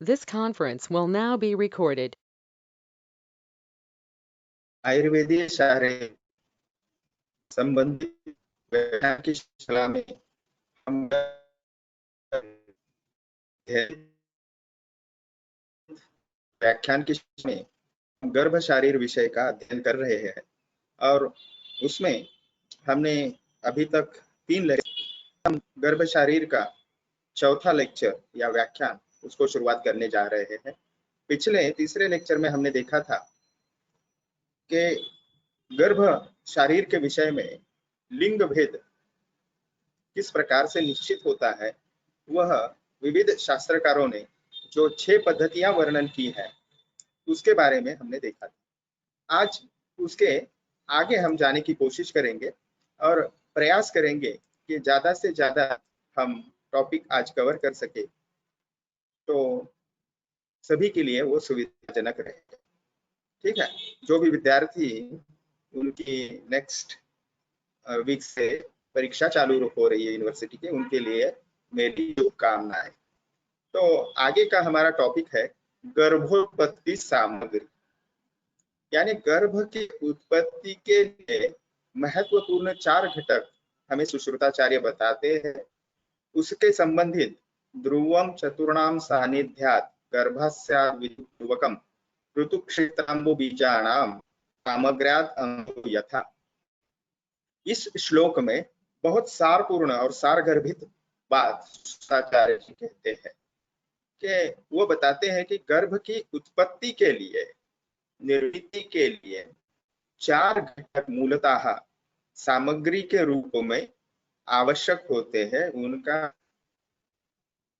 This conference will now be recorded. आयुर्वेदीय शारीरिक संबंधित व्याख्यान की श्रृंखला में हम व्याख्यान की में गर्भ शारीर विषय का अध्ययन कर रहे हैं और उसमें हमने अभी तक 3 लेक्चर, हम गर्भ शारीर का चौथा लेक्चर या व्याख्यान उसको शुरुआत करने जा रहे हैं। पिछले तीसरे लेक्चर में हमने देखा था कि गर्भ शारीर के विषय में लिंग भेद किस प्रकार से निश्चित होता है, वह विविध शास्त्रकारों ने जो 6 पद्धतियां वर्णन की है उसके बारे में हमने देखा था। आज उसके आगे हम जाने की कोशिश करेंगे और प्रयास करेंगे कि ज्यादा से ज्यादा हम टॉपिक आज कवर कर सके तो सभी के लिए वो सुविधाजनक रहेगा। ठीक है, जो भी विद्यार्थी उनकी नेक्स्ट वीक से परीक्षा चालू हो रही है यूनिवर्सिटी के, उनके लिए मेरी शुभकामनाएं। तो आगे का हमारा टॉपिक है गर्भोत्पत्ति सामग्री, यानी गर्भ की उत्पत्ति के लिए महत्वपूर्ण 4 घटक हमें सुश्रुताचार्य बताते हैं। उसके संबंधित ध्रुवम चतुर्णाम सानिध्यात गर्भस्याद्विपूर्वकम ऋतुक्षेत्राम्बु बीजानाम सामग्र्यात् अंगो यथा। इस श्लोक में बहुत सारपूर्ण और सारगर्भित बात सुश्रुताचार्य जी कहते हैं कि वो बताते हैं कि गर्भ की उत्पत्ति के लिए, निर्मिति के लिए 4 घटक मूलतः सामग्री के रूप में आवश्यक होते हैं। उनका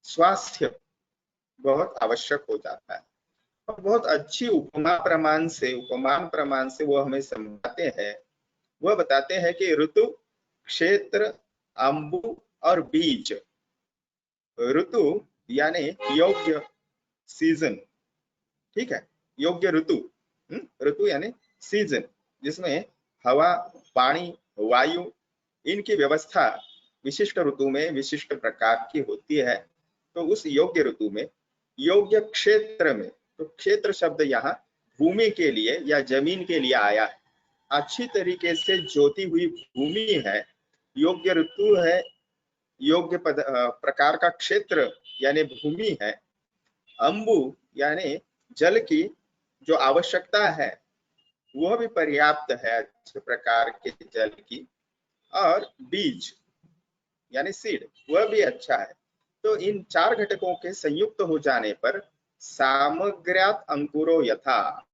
स्वास्थ्य बहुत आवश्यक हो जाता है और बहुत अच्छी उपमान प्रमाण से वो हमें समझाते हैं। वह बताते हैं कि ऋतु, क्षेत्र, अंबु और बीज। ऋतु यानी योग्य सीजन, ठीक है, योग्य ऋतु। ऋतु यानी सीजन जिसमें हवा, पानी, वायु इनकी व्यवस्था विशिष्ट ऋतु में विशिष्ट प्रकार की होती है। तो उस योग्य ऋतु में, योग्य क्षेत्र में, तो क्षेत्र शब्द यहाँ भूमि के लिए या जमीन के लिए आया है। अच्छी तरीके से जोती हुई भूमि है, योग्य ऋतु है, योग्य प्रकार का क्षेत्र यानी भूमि है। अंबु यानी जल की जो आवश्यकता है वह भी पर्याप्त है, अच्छे प्रकार के जल की। और बीज यानी सीड, वह भी अच्छा है। तो इन 4 घटकों के संयुक्त हो जाने पर सामग्र्यात् अंकुरो यथा,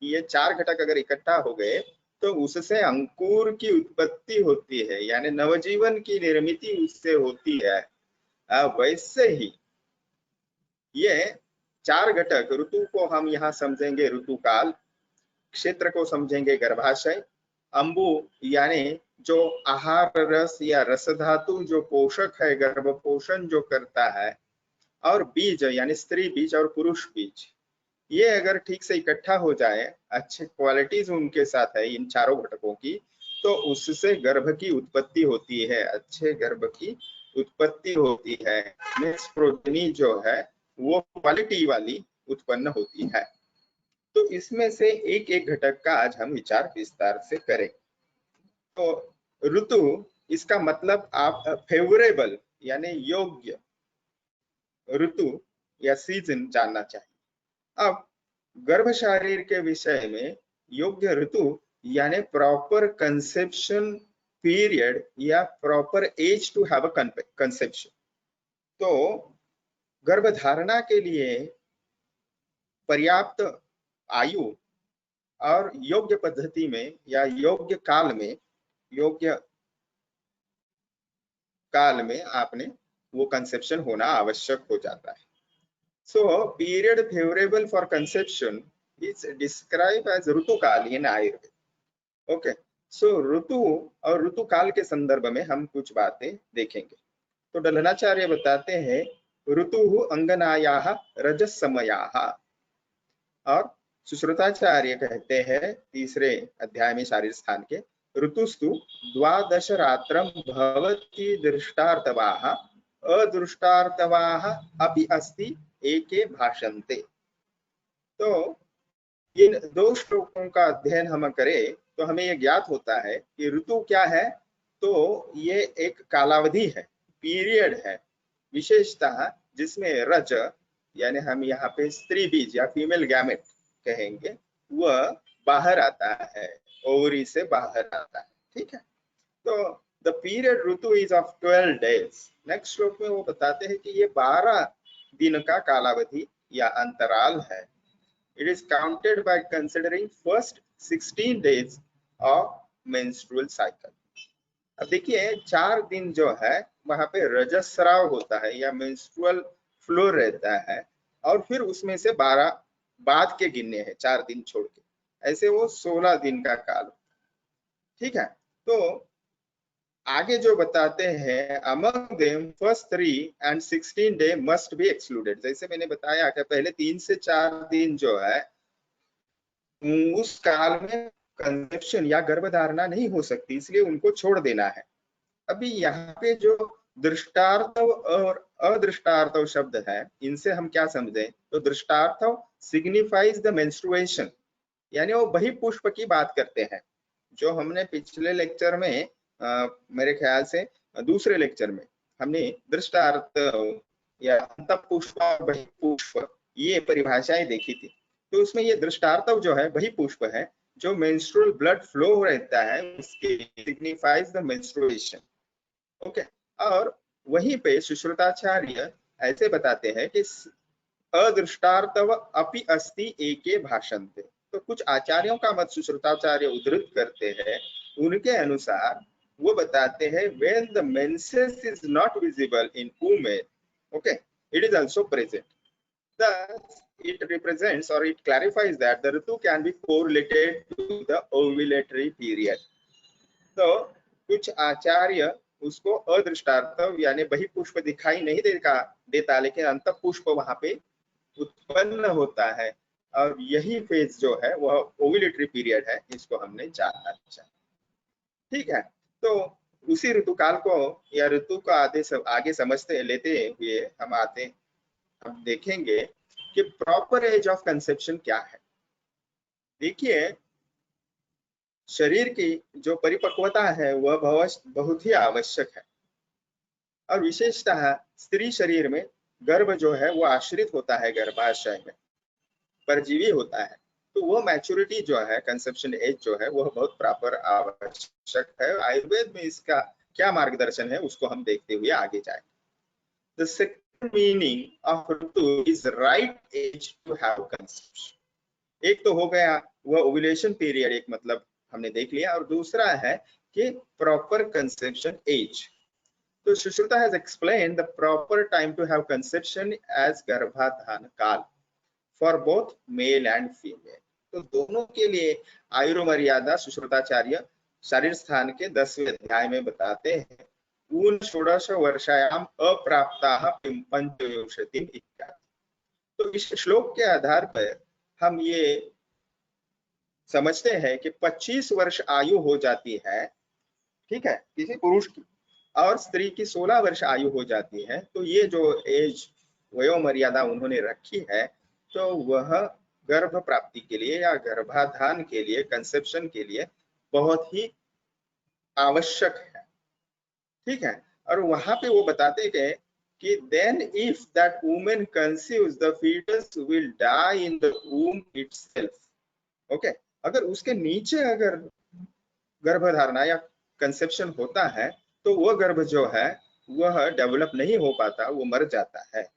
ये 4 घटक अगर इकट्ठा हो गए तो उससे अंकुर की उत्पत्ति होती है, यानी नवजीवन की निर्मिति उससे होती है। वैसे ही ये 4 घटक, ऋतु को हम यहाँ समझेंगे ऋतुकाल, क्षेत्र को समझेंगे गर्भाशय, अंबु यानी जो आहार रस या रस धातु जो पोषक है, गर्भ पोषण जो करता है, और बीज यानी स्त्री बीज और पुरुष बीज। ये अगर ठीक से इकट्ठा हो जाए, अच्छे क्वालिटीज उनके साथ है इन चारों घटकों की, तो उससे गर्भ की उत्पत्ति होती है, अच्छे गर्भ की उत्पत्ति होती है। नेक्स्ट प्रोजेनी जो है वो क्वालिटी वाली उत्पन्न होती है। तो इसमें से एक एक घटक का आज हम विचार विस्तार से करें। तो ऋतु, इसका मतलब आप फेवरेबल यानी योग्य ऋतु या सीजन जानना चाहिए। अब गर्भ शारीर के विषय में योग्य ऋतु यानी प्रॉपर कंसेप्शन पीरियड या proper age to have a conception. तो गर्भधारणा के लिए पर्याप्त आयु और योग्य पद्धति में या योग्य काल में आपने वो कंसेप्शन होना आवश्यक हो जाता है। So period favorable for conception is described as ritukal in Ayurveda. Okay, so ऋतु और ऋतुकाल के संदर्भ में हम कुछ बातें देखेंगे। तो डलनाचार्य बताते हैं ऋतु अंगनायाः रजस्समयाः, और सुश्रुताचार्य कहते हैं तीसरे अध्याय में शारीर स्थान के ऋतुस्तु 12 रात्रं भवति दृष्टार्थवाः अदृष्टार्थवाः अपि अस्ति एके भाषन्ते। तो इन दो श्लोकों का अध्ययन हम करें तो हमें यह ज्ञात होता है कि ऋतु क्या है, तो ये एक कालावधि है, पीरियड है, विशेषतः जिसमें रज यानी हम यहाँ पे स्त्री बीज या फीमेल गैमेट कहेंगे, वह बाहर आता है, ओवरी से बाहर आता है। ठीक है, तो the period Ritu is of 12 days। Next श्लोक में वो बताते हैं कि ये 12 दिन का कालावधि या अंतराल है। It is counted by considering first 16 days of menstrual cycle। अब देखिए 4 दिन जो है वहां पे रजस्राव होता है या मेंस्ट्रुअल फ्लो रहता है, और फिर उसमें से 12 बाद के गिनने हैं, 4 दिन छोड़ के, ऐसे वो 16 दिन का काल। ठीक है, तो आगे जो बताते हैं among them first 3 and 16 day must be excluded। जैसे मैंने बताया कि पहले 3 से 4 दिन जो है उस काल में कंसेप्शन या गर्भधारणा नहीं हो सकती, इसलिए उनको छोड़ देना है। अभी यहाँ पे जो दृष्टार्थव और अदृष्टार्थव शब्द है, इनसे हम क्या समझें, तो दृष्टार्थव सिग्निफाइज द मेंस्ट्रुएशन, यानी वो वही पुष्प की बात करते हैं जो हमने पिछले लेक्चर में मेरे ख्याल से दूसरे लेक्चर में हमने दृष्टार्थ या अंतःपुष्प और बहिःपुष्प ये परिभाषाएं देखी थी। तो उसमें ये दृष्टार्थव जो है वही पुष्प है जो मेंस्ट्रुअल ब्लड फ्लो रहता है, उसके सिग्निफाइज द मेंस्ट्रुएशन। ओके, और वहीं पे सुश्रुताचार्य ऐसे बताते हैं कि अदृष्टार्थव अपि अस्ति एके भाषन्ते। तो कुछ आचार्यों का मत सुश्रुताचार्य उद्धृत करते हैं, उनके अनुसार वो बताते हैं when the menses is not visible in women, okay, it is also present, thus it represents or it clarifies that the ritu can be correlated to the ovulatory period। तो कुछ आचार्य उसको अदृष्टार्थव यानी बहिःपुष्प दिखाई नहीं देता, लेकिन अंतःपुष्प वहां पे उत्पन्न होता है, और यही फेज जो है वह ओव्यूलेटरी पीरियड है, इसको हमने जानना चाहिए। ठीक है, तो उसी ऋतुकाल को या ऋतु का आगे समझते लेते हुए हम देखेंगे कि प्रॉपर एज ऑफ कंसेप्शन क्या है। देखिए, शरीर की जो परिपक्वता है वह बहुत ही आवश्यक है, और विशेषतः स्त्री शरीर में गर्भ जो है वो आश्रित होता है गर्भाशय में, परजीवी होता है, तो वो मैच्योरिटी जो है, कंसेप्शन एज जो है वह बहुत प्रॉपर आवश्यक है। आयुर्वेद में इसका क्या मार्गदर्शन है उसको हम देखते हुए आगे जाए। The second meaning of ritu is right age to have conception. एक तो हो गया वह ओव्यूलेशन पीरियड, एक मतलब हमने देख लिया, और दूसरा है कि प्रॉपर कंसेप्शन एज। तो Sushruta has explained the proper time to have conception as garbhadhan kaal for both male and female. तो दोनों के लिए आयुर् मर्यादा सुश्रुताचार्य शरीर स्थान के 10वें अध्याय में बताते हैं, ऊन षोडश वर्षायाम अप्राप्ताः पंचविंशतिम् इत्यादि। तो इस श्लोक के आधार पर हम ये समझते हैं कि 25 वर्ष आयु हो जाती है, ठीक है, किसी पुरुष की, और स्त्री की 16 वर्ष आयु हो जाती है। तो ये जो एज वयो मर्यादा उन्होंने रखी है, तो वह गर्भ प्राप्ति के लिए या गर्भाधान के लिए, कंसेप्शन के लिए बहुत ही आवश्यक है। ठीक है, और वहां पे वो बताते हैं कि then if that woman conceives, the fetus will die in the womb itself। Okay, अगर उसके नीचे अगर गर्भधारणा या कंसेप्शन होता है तो वह गर्भ जो है वह डेवलप नहीं हो पाता, वो मर जाता है।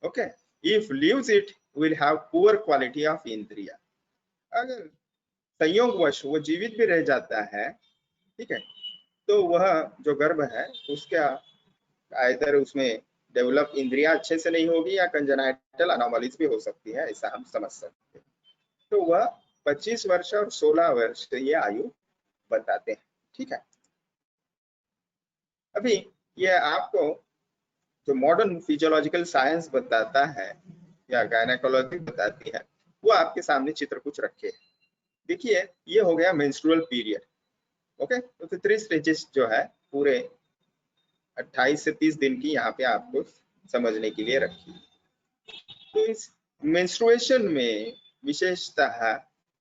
Okay, if leaves it will have poor quality of इंद्रिया। अगर संयोगवश वो जीवित भी रह जाता है, ठीक है, तो वह जो गर्भ है उसका आइदर उसमें डेवलप इंद्रिया अच्छे से नहीं होगी या कंजेनाइटल अनोमलीज भी हो सकती है, ऐसा हम समझ सकते हैं। तो वह 25 वर्ष और 16 वर्ष ये आयु बताते हैं। ठीक है, अभी ये आपको जो मॉडर्न फिजियोलॉजिकल साइंस बताता है या गायनेकोलॉजी बताती है, वो आपके सामने चित्र कुछ रखे हैं। देखिए, ये हो गया मेंस्ट्रुअल पीरियड। ओके, तो 3 स्टेजेस जो है पूरे 28 से 30 दिन की यहाँ पे आपको समझने के लिए रखी। तो इस मेंस्ट्रुएशन में विशेषतः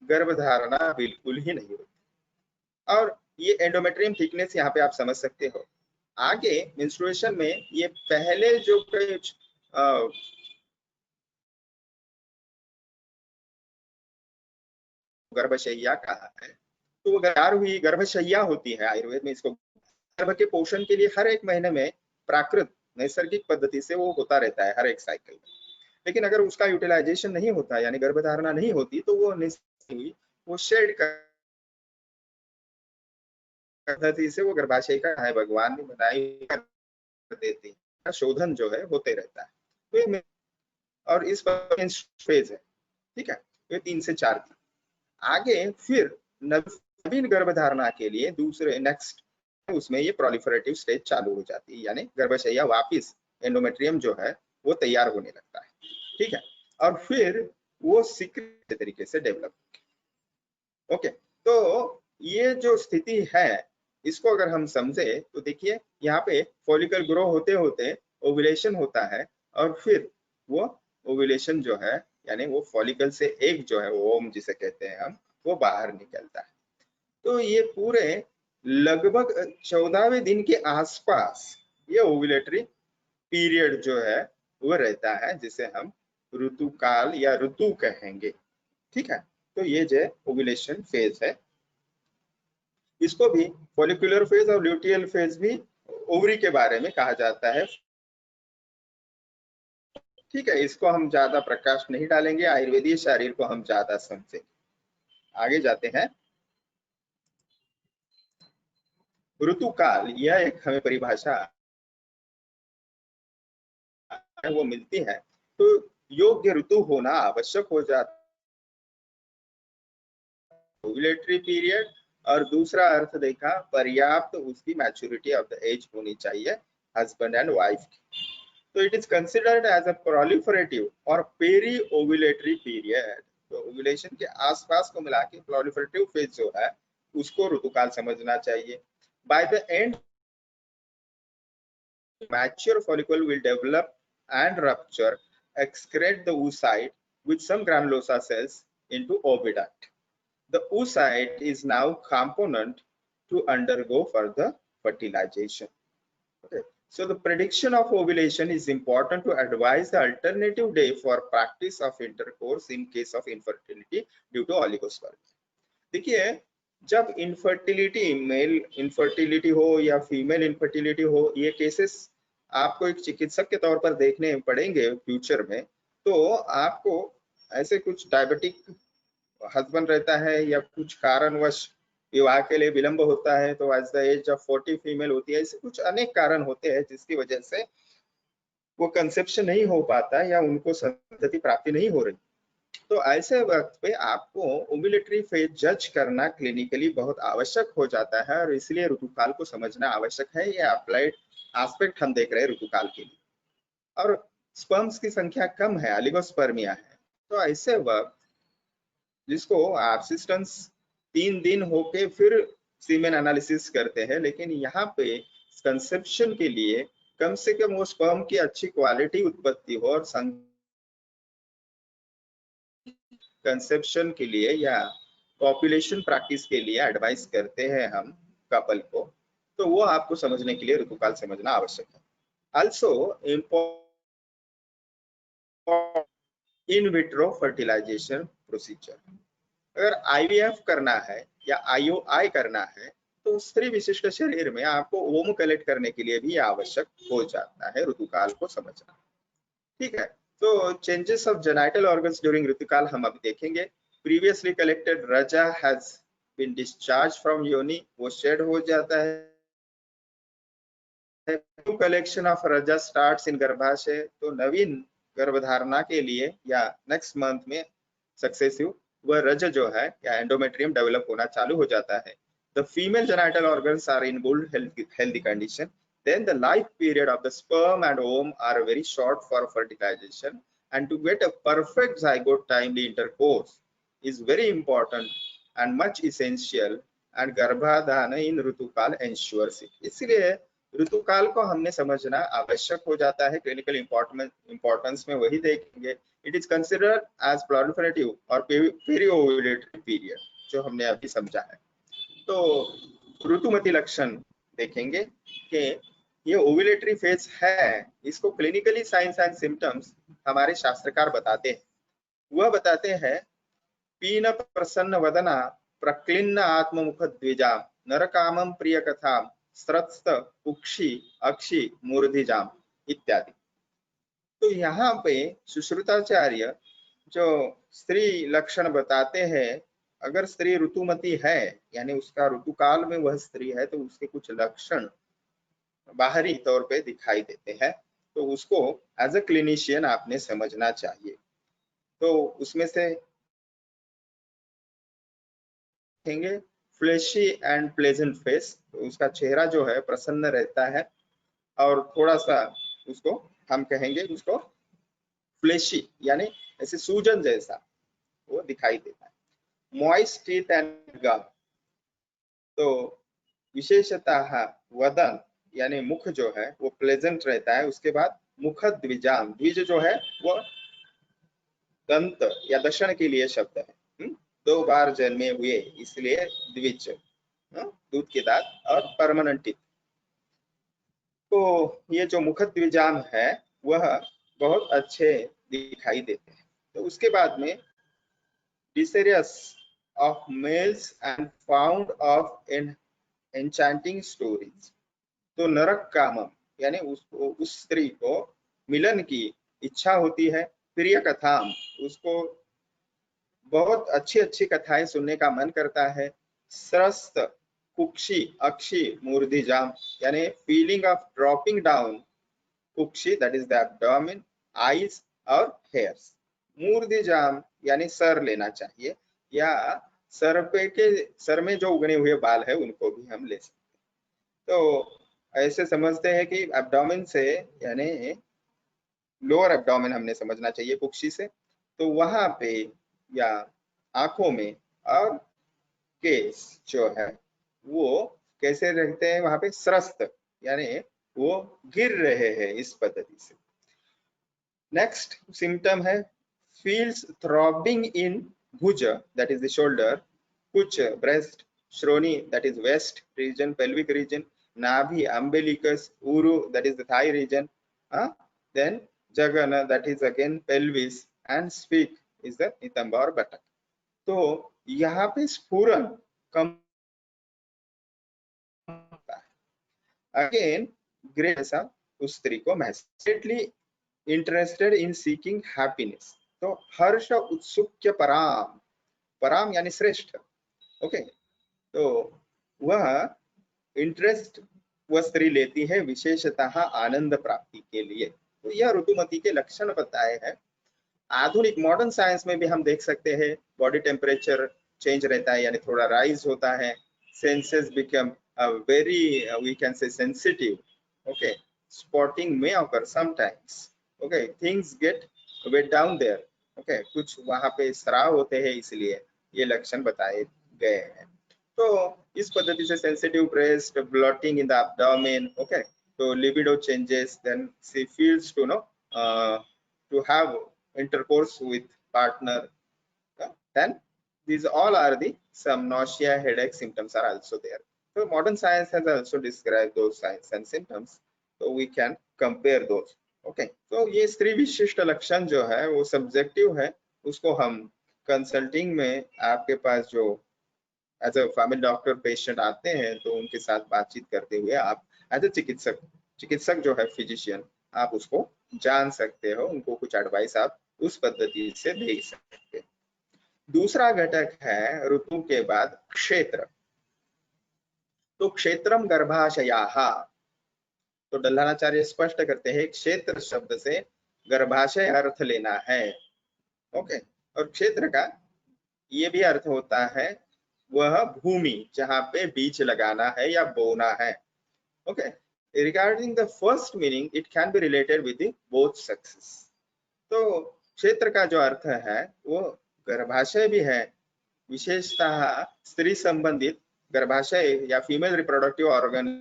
गर्भधारणा बिल्कुल ही नहीं होती, और ये एंडोमेट्रियम थिकनेस यहाँ पे आप समझ सकते हो। आगे मेंस्ट्रुएशन में ये पहले जो कुछ गर्भशैया कहा है, तो वो तैयार हुई गर्भशैया होती है आयुर्वेद में। इसको गर्भ के पोषण के लिए हर एक महीने में प्राकृत नैसर्गिक पद्धति से वो होता रहता है हर एक साइकिल में। लेकिन अगर उसका यूटिलाइजेशन नहीं होता, यानी गर्भधारणा नहीं होती, तो वो हुई, वो शेड पद्धति से वो गर्भाशय का है भगवान ने बनाई कर देती है, शोधन जो है होते रहता है। तो और इस पर फेज है, ठीक है। ये 3 से 4 दिन आगे फिर नवीन गर्भधारणा के लिए दूसरे नेक्स्ट उसमें ये प्रोलिफरेटिव स्टेज चालू हो जाती है, यानी गर्भशैया वापिस एंडोमेट्रियम जो है वो तैयार होने लगता है, ठीक है। और फिर वो सीक्रेट तरीके से डेवलप। ओके, तो ये जो स्थिति है इसको अगर हम समझे तो देखिए यहाँ पे फॉलिकल ग्रो होते होते ओव्यूलेशन होता है, और फिर वो ओव्यूलेशन जो है यानी वो फॉलिकल से एक जो है ओम जिसे कहते हैं हम, वो बाहर निकलता है। तो ये पूरे लगभग 14वें दिन के आसपास ये ओव्यूलेटरी पीरियड जो है वो रहता है, जिसे हम ऋतुकाल या ऋतु कहेंगे, ठीक है। तो ये जो ओव्यूलेशन फेज है, इसको भी फॉलिकुलर फेज और ल्यूटियल फेज भी ओवरी के बारे में कहा जाता है, ठीक है। इसको हम ज्यादा प्रकाश नहीं डालेंगे, आयुर्वेदीय शरीर को हम ज्यादा समझेंगे। आगे जाते हैं। ऋतुकाल यह एक हमें परिभाषा वो मिलती है, तो योग्य ऋतु होना आवश्यक हो जाता है ओव्यूलेटरी पीरियड, और दूसरा अर्थ देखा पर्याप्त उसकी मैच्योरिटी ऑफ द एज होनी चाहिए हस्बैंड एंड वाइफ की। तो it is considered as a proliferative और पेरी ओव्यूलेटरी पीरियड। तो ओव्यूलेशन के आसपास को मिला के प्रोलिफरेटिव फेज जो है उसको ऋतुकाल समझना चाहिए। By the end mature follicle will develop and rupture, excrete the oocyte with some granulosa cells into oviduct. The oocyte is now component to undergo further fertilization. Okay. So the prediction of ovulation is important to advise the alternative day for practice of intercourse in case of infertility due to oligospermia. देखिए जब infertility, male infertility हो या female infertility हो, ये cases आपको एक चिकित्सक के तौर पर देखने पड़ेंगे फ्यूचर में। तो आपको ऐसे कुछ डायबिटिक हस्बैंड रहता है या कुछ कारणवश विवाह के लिए विलंब होता है, तो as the age of 40 female होती है, ऐसे कुछ अनेक कारण होते हैं जिसकी वजह से वो कंसेप्शन नहीं हो पाता या उनको संतति प्राप्ति नहीं हो रही। तो ऐसे वक्त पे आपको ओव्यूलेटरी फेज जज करना क्लिनिकली बहुत आवश्यक हो जाता है, और इसलिए ऋतुकाल को समझना आवश्यक है। ये अप्लाइड एस्पेक्ट हम देख रहे हैं ऋतुकाल के लिए। और स्पर्म्स की संख्या कम है, ओलिगोस्पर्मिया है, तो ऐसे वक्त जिसको एब्सिस्टेंस 3 दिन होके फिर सीमेन एनालिसिस करते हैं, लेकिन यहाँ पे कंसेप्शन के लिए कम से कम वो स्पर्म की अच्छी क्वालिटी उत्पत्ति हो, और कंसेप्शन के लिए या पॉपुलेशन प्रैक्टिस के लिए एडवाइस करते हैं हम कपल को, तो वो आपको समझने के लिए ऋतुकाल समझना आवश्यक है। Also in vitro fertilization procedure, अगर आईवीएफ करना है या आईओआई करना है, तो स्त्री विशिष्ट शरीर में आपको ओम कलेक्ट करने के लिए भी आवश्यक हो जाता है ऋतुकाल को समझना, ठीक है। तो changes of genital organs during ritukal हम अभी देखेंगे। Previously collected raja has been discharge from yoni, वो शेड हो जाता है। New collection of raja starts in garbhashaya, तो नवीन गर्भधारणा के लिए या नेक्स्ट मंथ में सक्सेसिव वह रज जो है या एंडोमेट्रियम डेवलप होना चालू हो जाता है। The female genital organs are in good healthy condition, then the life period of the sperm and ovum are very short for fertilization, and to get a perfect zygote timely intercourse is very important and much essential, and गर्भाधान in ऋतुकाल ensures it. इसलिए ऋतुकाल को हमने समझना आवश्यक हो जाता है, clinical importance में वही देखेंगे। इट इज कंसिडर्ड एज प्लॉरिफरेटिव और पेरिओवुलेटरी पीरियड, जो हमने अभी समझा है। तो ऋतुमती लक्षण देखेंगे कि ये ओव्यूलेटरी फेज है, इसको क्लिनिकली साइंस एंड सिम्टम्स हमारे शास्त्रकार बताते हैं। वह बताते हैं, पीन प्रसन्न वदना प्रक्लिन्न आत्ममुख द्विजा नरकामम प्रिय कथा स्रत्स्त कुक्षी अक्षी मूर्धिजाम इत्यादि। तो यहाँ पे सुश्रुताचार्य जो स्त्री लक्षण बताते हैं, अगर स्त्री ऋतुमती है यानी उसका ऋतुकाल में वह स्त्री है, तो उसके कुछ लक्षण बाहरी तौर पे दिखाई देते हैं, तो उसको एज अ क्लिनिशियन आपने समझना चाहिए। तो उसमें से देखेंगे फ्लैशी एंड प्लेजेंट फेस, तो उसका चेहरा जो है प्रसन्न रहता है, और थोड़ा सा उसको हम कहेंगे उसको फ्लैशी यानी ऐसे सूजन जैसा वो दिखाई देता है। मॉइस्ट टीथ एंड गम, तो विशेषतः वदन यानी मुख जो है वो प्लेजेंट रहता है। उसके बाद मुख द्विजाम, द्विज जो है वो दंत या दर्शन के लिए शब्द है, दो बार जन्मे हुए इसलिए द्विज, दूध के दांत और परमानेंट टीथ। तो ये जो मुख द्विजाम है वह बहुत अच्छे दिखाई देते हैं। तो उसके बाद में desirous of males and fond of enchanting stories, तो नरक कामम यानी उस स्त्री को मिलन की इच्छा होती है, प्रिय कथाम उसको बहुत अच्छी अच्छी कथाएं सुनने का मन करता है, स्रस्त कुक्षी अक्षी मूर्धिजाम यानी feeling of dropping down, Kukshi that is the abdomen, eyes और हेयर्स, मूर्धिजाम यानी सर लेना चाहिए, या सर पे के सर में जो उगने हुए बाल है उनको भी हम ले सकते हैं। तो ऐसे समझते हैं कि एब्डोमेन से यानी लोअर एब्डोमेन हमने समझना चाहिए कुक्षी से, तो वहां पे या आंखों में और केस जो है वो कैसे रहते हैं वहां पे, स्रस्त यानी वो गिर रहे हैं इस पद्धति से। नेक्स्ट सिम्टम है feels throbbing in bhuj that is the shoulder, कुछ breast, shroni that is waist region pelvic region, nabhi umbilicus, uru that is the thigh region, then jagana that is again pelvis, and speak is the nitamba or buttock। तो यहाँ पे स्फुरन कम होता है, again grey जैसा उस स्त्री को महसूस, इंटरेस्टेड इन सीकिंग हैप्पीनेस, तो हर्ष उत्सुक्य पराम, पराम यानी श्रेष्ठ, ओके। तो वह इंटरेस्ट वह स्त्री लेती है विशेषतः आनंद प्राप्ति के लिए। तो यह ऋतुमती के लक्षण बताए हैं। आधुनिक मॉडर्न साइंस में भी हम देख सकते हैं बॉडी टेम्परेचर चेंज रहता है यानी थोड़ा राइज होता है, senses become very we can say sensitive, okay, spotting में occur sometimes, okay, things get wet down there, okay, कुछ वहां पे स्राव होते हैं, इसलिए ये लक्षण बताए गए हैं। तो इस पद्धति से sensitive breast, bloating in the abdomen, okay, तो libido changes, then she feels to know to have intercourse with partner, then these all are the some nausea, headache symptoms are also there. So modern science has also described those signs and symptoms, so we can compare those, okay। तो ये स्त्री विशिष्ट लक्षण जो है वो subjective है, उसको हम कंसल्टिंग में आपके पास जो as a family doctor patient आते हैं तो उनके साथ बातचीत करते हुए आप एज अ चिकित्सक जो है फिजिशियन, आप उसको जान सकते हो, उनको कुछ एडवाइस आप उस पद्धति से दे सकते हैं। दूसरा घटक है ऋतु के बाद क्षेत्र, तो क्षेत्रम गर्भाशयाः, तो डल्लानाचार्य स्पष्ट करते हैं क्षेत्र शब्द से गर्भाशय अर्थ लेना है, ओके। और क्षेत्र का ये भी अर्थ होता है वह भूमि जहां पे बीज लगाना है या बोना है, okay. Regarding the first meaning it can be related with both sexes, तो क्षेत्र का जो अर्थ है वो गर्भाशय भी है, विशेषतः स्त्री संबंधित गर्भाशय या female reproductive organ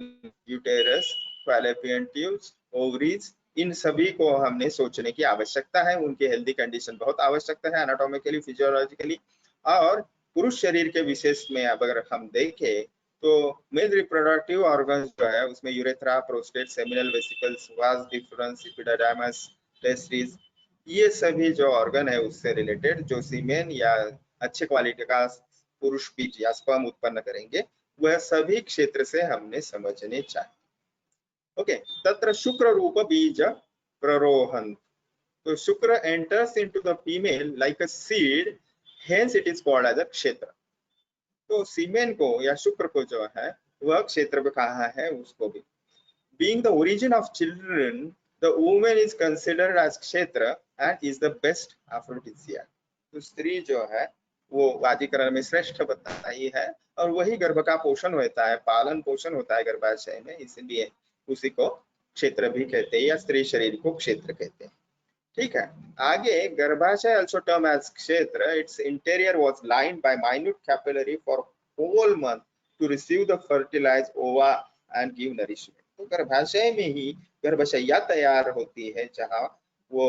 uterus, fallopian tubes, ovaries, इन सभी को हमने सोचने की आवश्यकता है। उनकी हेल्दी कंडीशन बहुत आवश्यकता है एनाटॉमिकली, फिजियोलॉजिकली। और पुरुष शरीर के विशेष में अगर हम देखें तो मेल रिप्रोडक्टिव ऑर्गन्स जो है उसमें urethra, prostate, seminal vesicles, vas deferens, epididymis, testis, ये सभी जो ऑर्गन है उससे रिलेटेड जो सीमेन या अच्छे क्वालिटी का पुरुष बीज या स्पर्म उत्पन्न करेंगे, वह सभी क्षेत्र से हमने समझने चाहिए। ओके, तत्र शुक्र रूप बीज प्ररोहन, तो शुक्र enters into the female like a seed, hence it is called as a kshetra. तो सीमेन को या शुक्र को जो है वह क्षेत्र में कहा है उसको भी। Being the origin of children, the woman is considered as kshetra and is the best aphrodisiac. तो स्त्री जो है वो वाजीकरण में श्रेष्ठ बताई है और वही गर्भ का पोषण होता है, पालन पोषण होता है गर्भाशय में, इसलिए उसी को क्षेत्र भी कहते हैं या स्त्री शरीर को क्षेत्र कहते हैं। ठीक है, आगे गर्भाशय also term as क्षेत्र, its interior was lined by minute capillary for whole month to receive the fertilized ova and give nourishment। तो गर्भाशय में ही गर्भशैया तैयार होती है जहाँ वो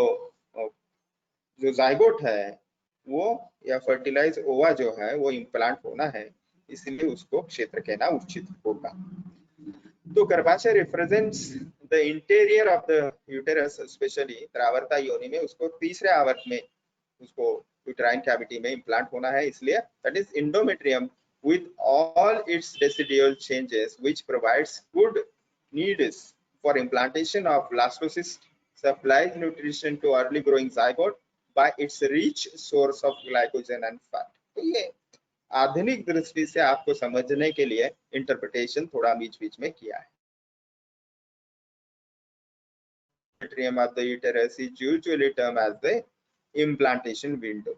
जो जाइगोट है वो या फर्टिलाइज ओवा जो है वो इम्प्लांट होना है, इसलिए उसको क्षेत्र कहना उचित होगा। तो garbhashaya represents the interior of the uterus, specially त्रावर्ता योनि में उसको तीसरे आवर्त में उसको यूट्राइन कैविटी में इम्प्लांट होना है, इसलिए that is endometrium with all its residual changes which provides good needs for implantation of blastocyst, supplies nutrition to early growing zygote by its rich source of glycogen and fat। तो ये आधुनिक दृष्टि से आपको समझने के लिए इंटरप्रिटेशन थोड़ा बीच बीच में किया है। of the uterus is usually termed as the implantation window,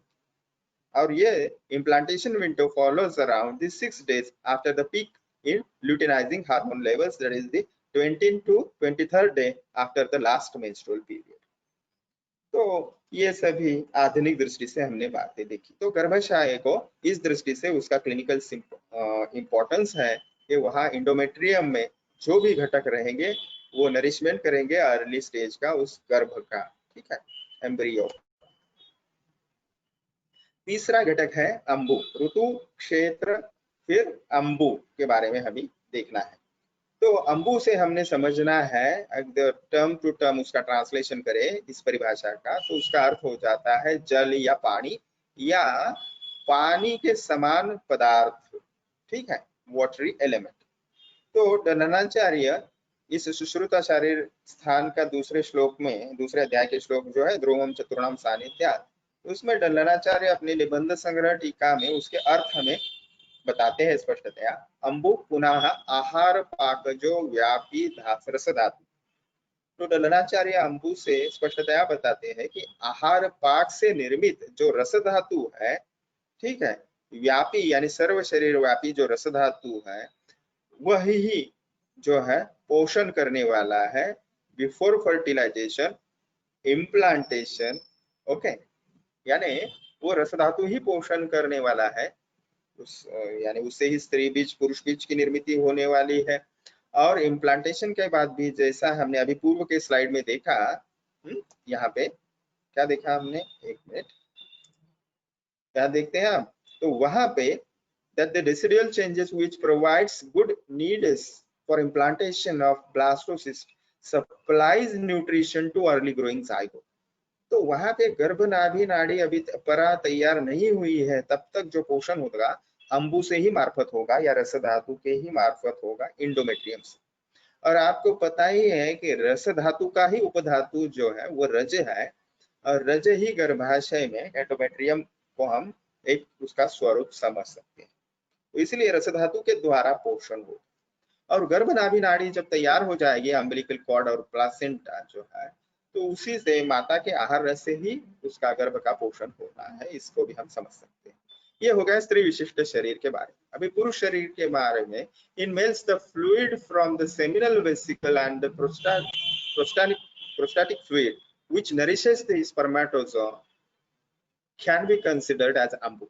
और ये implantation window follows around the 6 days after the peak in luteinizing hormone levels, that is the 20th to 23rd day after the last menstrual period। तो ये सभी आधुनिक दृष्टि से हमने बातें देखी। तो गर्भाशय को इस दृष्टि से उसका क्लिनिकल इंपॉर्टेंस है कि वहाँ इंडोमेट्रियम में जो भी घटक रहेंगे वो नरिशमेंट करेंगे अर्ली स्टेज का उस गर्भ का। ठीक है, एम्ब्रियो। तीसरा घटक है अंबु, ऋतु, क्षेत्र, फिर अंबु के बारे में हमें देखना है। तो अंबु से हमने समझना है, अगर टर्म टू टर्म उसका ट्रांसलेशन करें इस परिभाषा का, तो उसका अर्थ हो जाता है जल या पानी या पानी के समान पदार्थ। ठीक है, वाटरी एलिमेंट। तो दंडनाचार्य इस सुश्रुता शारीर स्थान का दूसरे श्लोक में, दूसरे अध्याय के श्लोक जो है ध्रुवम चतुर्णाम सानिध्यात्, उसमें दंडनाचार्य अपने निबंध संग्रह टीका में उसके अर्थ हमें बताते हैं स्पष्टतया। अंबु पुनः आहार पाकजो व्यापी रस धातु। तो दंडनाचार्य अंबु से स्पष्टतया बताते हैं कि आहार पाक से निर्मित जो रस धातु है, ठीक है, व्यापी यानी सर्व शरीर व्यापी जो रस धातु है, वही जो है पोषण करने वाला है बिफोर फर्टिलाइजेशन, इम्प्लांटेशन। ओके, यानी वो रस धातु ही पोषण करने वाला है, यानी उससे ही स्त्री बीज पुरुष बीज की निर्मित होने वाली है। और इम्प्लांटेशन के बाद भी, जैसा हमने अभी पूर्व के स्लाइड में देखा, यहाँ पे क्या देखा हमने, एक मिनट, क्या देखते हैं आप, तो वहां पे that the residual changes which provides good needs for implantation of blastocyst supplies nutrition to early growing zygote। तो वहां पे गर्भनाभि नाड़ी अभी परा तैयार नहीं हुई है, तब तक जो पोषण होगा अंबु से ही मार्फत होगा या रस धातु के ही मार्फत होगा, इंडोमेट्रियम से। और आपको पता ही है कि रस धातु का ही उपधातु जो है वो रज है, और रज ही गर्भाशय में एंडोमेट्रियम को हम एक उसका स्वरूप समझ सकते हैं। तो इसलिए रस धातु के द्वारा पोषण हो, और गर्भनाभि नाड़ी जब तैयार हो जाएगी, अम्बिलिकल कॉर्ड और प्लासेंटा जो है, तो उसी से माता के आहार रस से ही उसका गर्भ का पोषण होना है, इसको भी हम समझ सकते हैं। ये हो गया स्त्री विशिष्ट शरीर के बारे में। अभी पुरुष शरीर के बारे में, in males the fluid from the seminal vesicle and the prostatic fluid which nourishes the spermatozoa can be considered as ambu.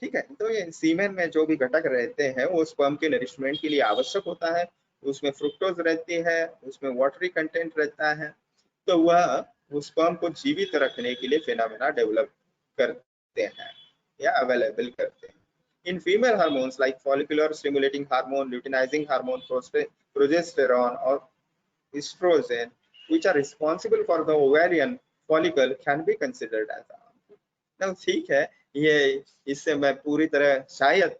ठीक है, तो ये सीमेन में जो भी घटक रहते हैं वो स्पर्म के नरिशमेंट के लिए आवश्यक होता है, उसमें फ्रुक्टोज रहती है, उसमें वाटरी कंटेंट रहता है, तो वह उस स्पर्म को जीवित रखने के लिए फिनोमेना डेवलप करते हैं या अवेलेबल करते हैं. In female hormones like follicular stimulating hormone, luteinizing hormone, progesterone or estrogen, which are responsible for the ovarian follicle, can be considered as a. Now, ठीक है, ये इससे मैं पूरी तरह शायद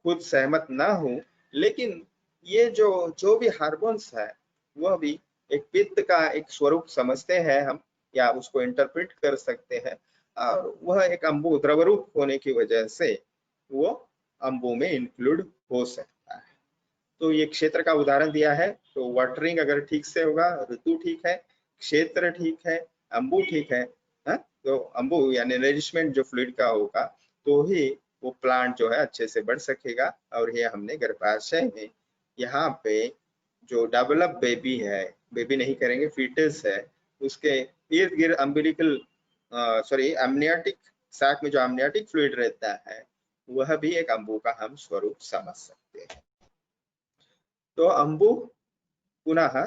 खुद सहमत ना हूं, लेकिन ये जो जो भी हार्मोन्स है वह भी एक पित्त का एक स्वरूप समझते हैं हम, या उसको इंटरप्रेट कर सकते हैं, और वह एक अम्बु द्रव रूप होने की वजह से वो अम्बु में इंक्लूड हो सकता है. तो ये क्षेत्र का उदाहरण दिया है, तो वाटरिंग अगर ठीक से होगा, ऋतु ठीक है, क्षेत्र ठीक है, अम्बु ठीक है, हा? तो अम्बु यानी नरिशमेंट जो फ्लूइड का होगा, तो ही वो प्लांट जो है अच्छे से बढ़ सकेगा. और ये हमने गर्भाशय में यहाँ पे जो डेवलप बेबी है, बेबी नहीं करेंगे, फीटस है, उसके इर्द गिर्द अम्बिलिकल एमनियोटिक सैक में जो अम्नियोटिक फ्लूइड रहता है, वह भी एक अम्बु का हम स्वरूप समझ सकते हैं. तो अम्बु पुनः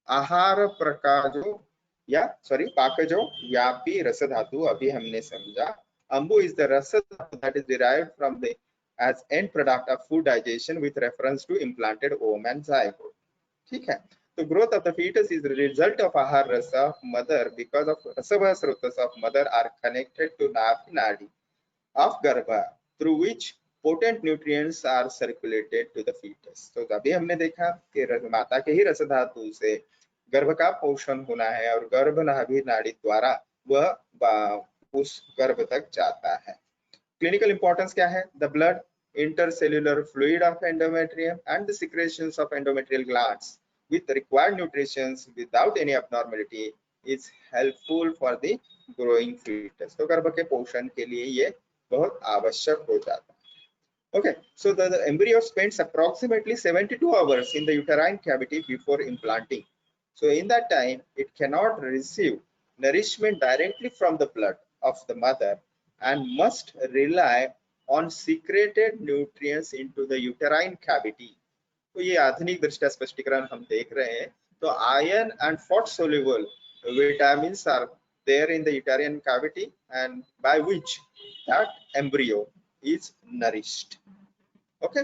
आहार प्रकारो या पाकजो व्यापी रस धातु अभी हमने समझा. अम्बु इज द रस धातु that is derived from the as end product of food digestion with reference to implanted ovum and zygote. ठीक है. तो growth of the fetus is the result of ahar rasa of mother because of rasava srotas of mother are connected to nadi of garba through which potent nutrients are circulated to the fetus. तो अभी हमने देखा कि माता के ही रस धातु से गर्भ का पोषण होना है, और गर्भ नाभि नाड़ी द्वारा वह उस गर्भ तक जाता है. क्लिनिकल इंपॉर्टेंस क्या है? The blood intercellular fluid of endometrium and the secretions of endometrial glands with required nutrients without any abnormality is helpful for the growing fetus. तो गर्भ के पोषण के लिए ये बहुत आवश्यक हो जाता है. Okay, so the embryo spends approximately 72 hours in the uterine cavity before implanting. So in that time, it cannot receive nourishment directly from the blood of the mother and must rely on secreted nutrients into the uterine cavity. तो ये आधुनिक दृष्टया स्पष्टीकरण हम देख रहे हैं. तो iron and fat soluble vitamins are there in the uterine cavity, and by which that embryo is nourished. Okay,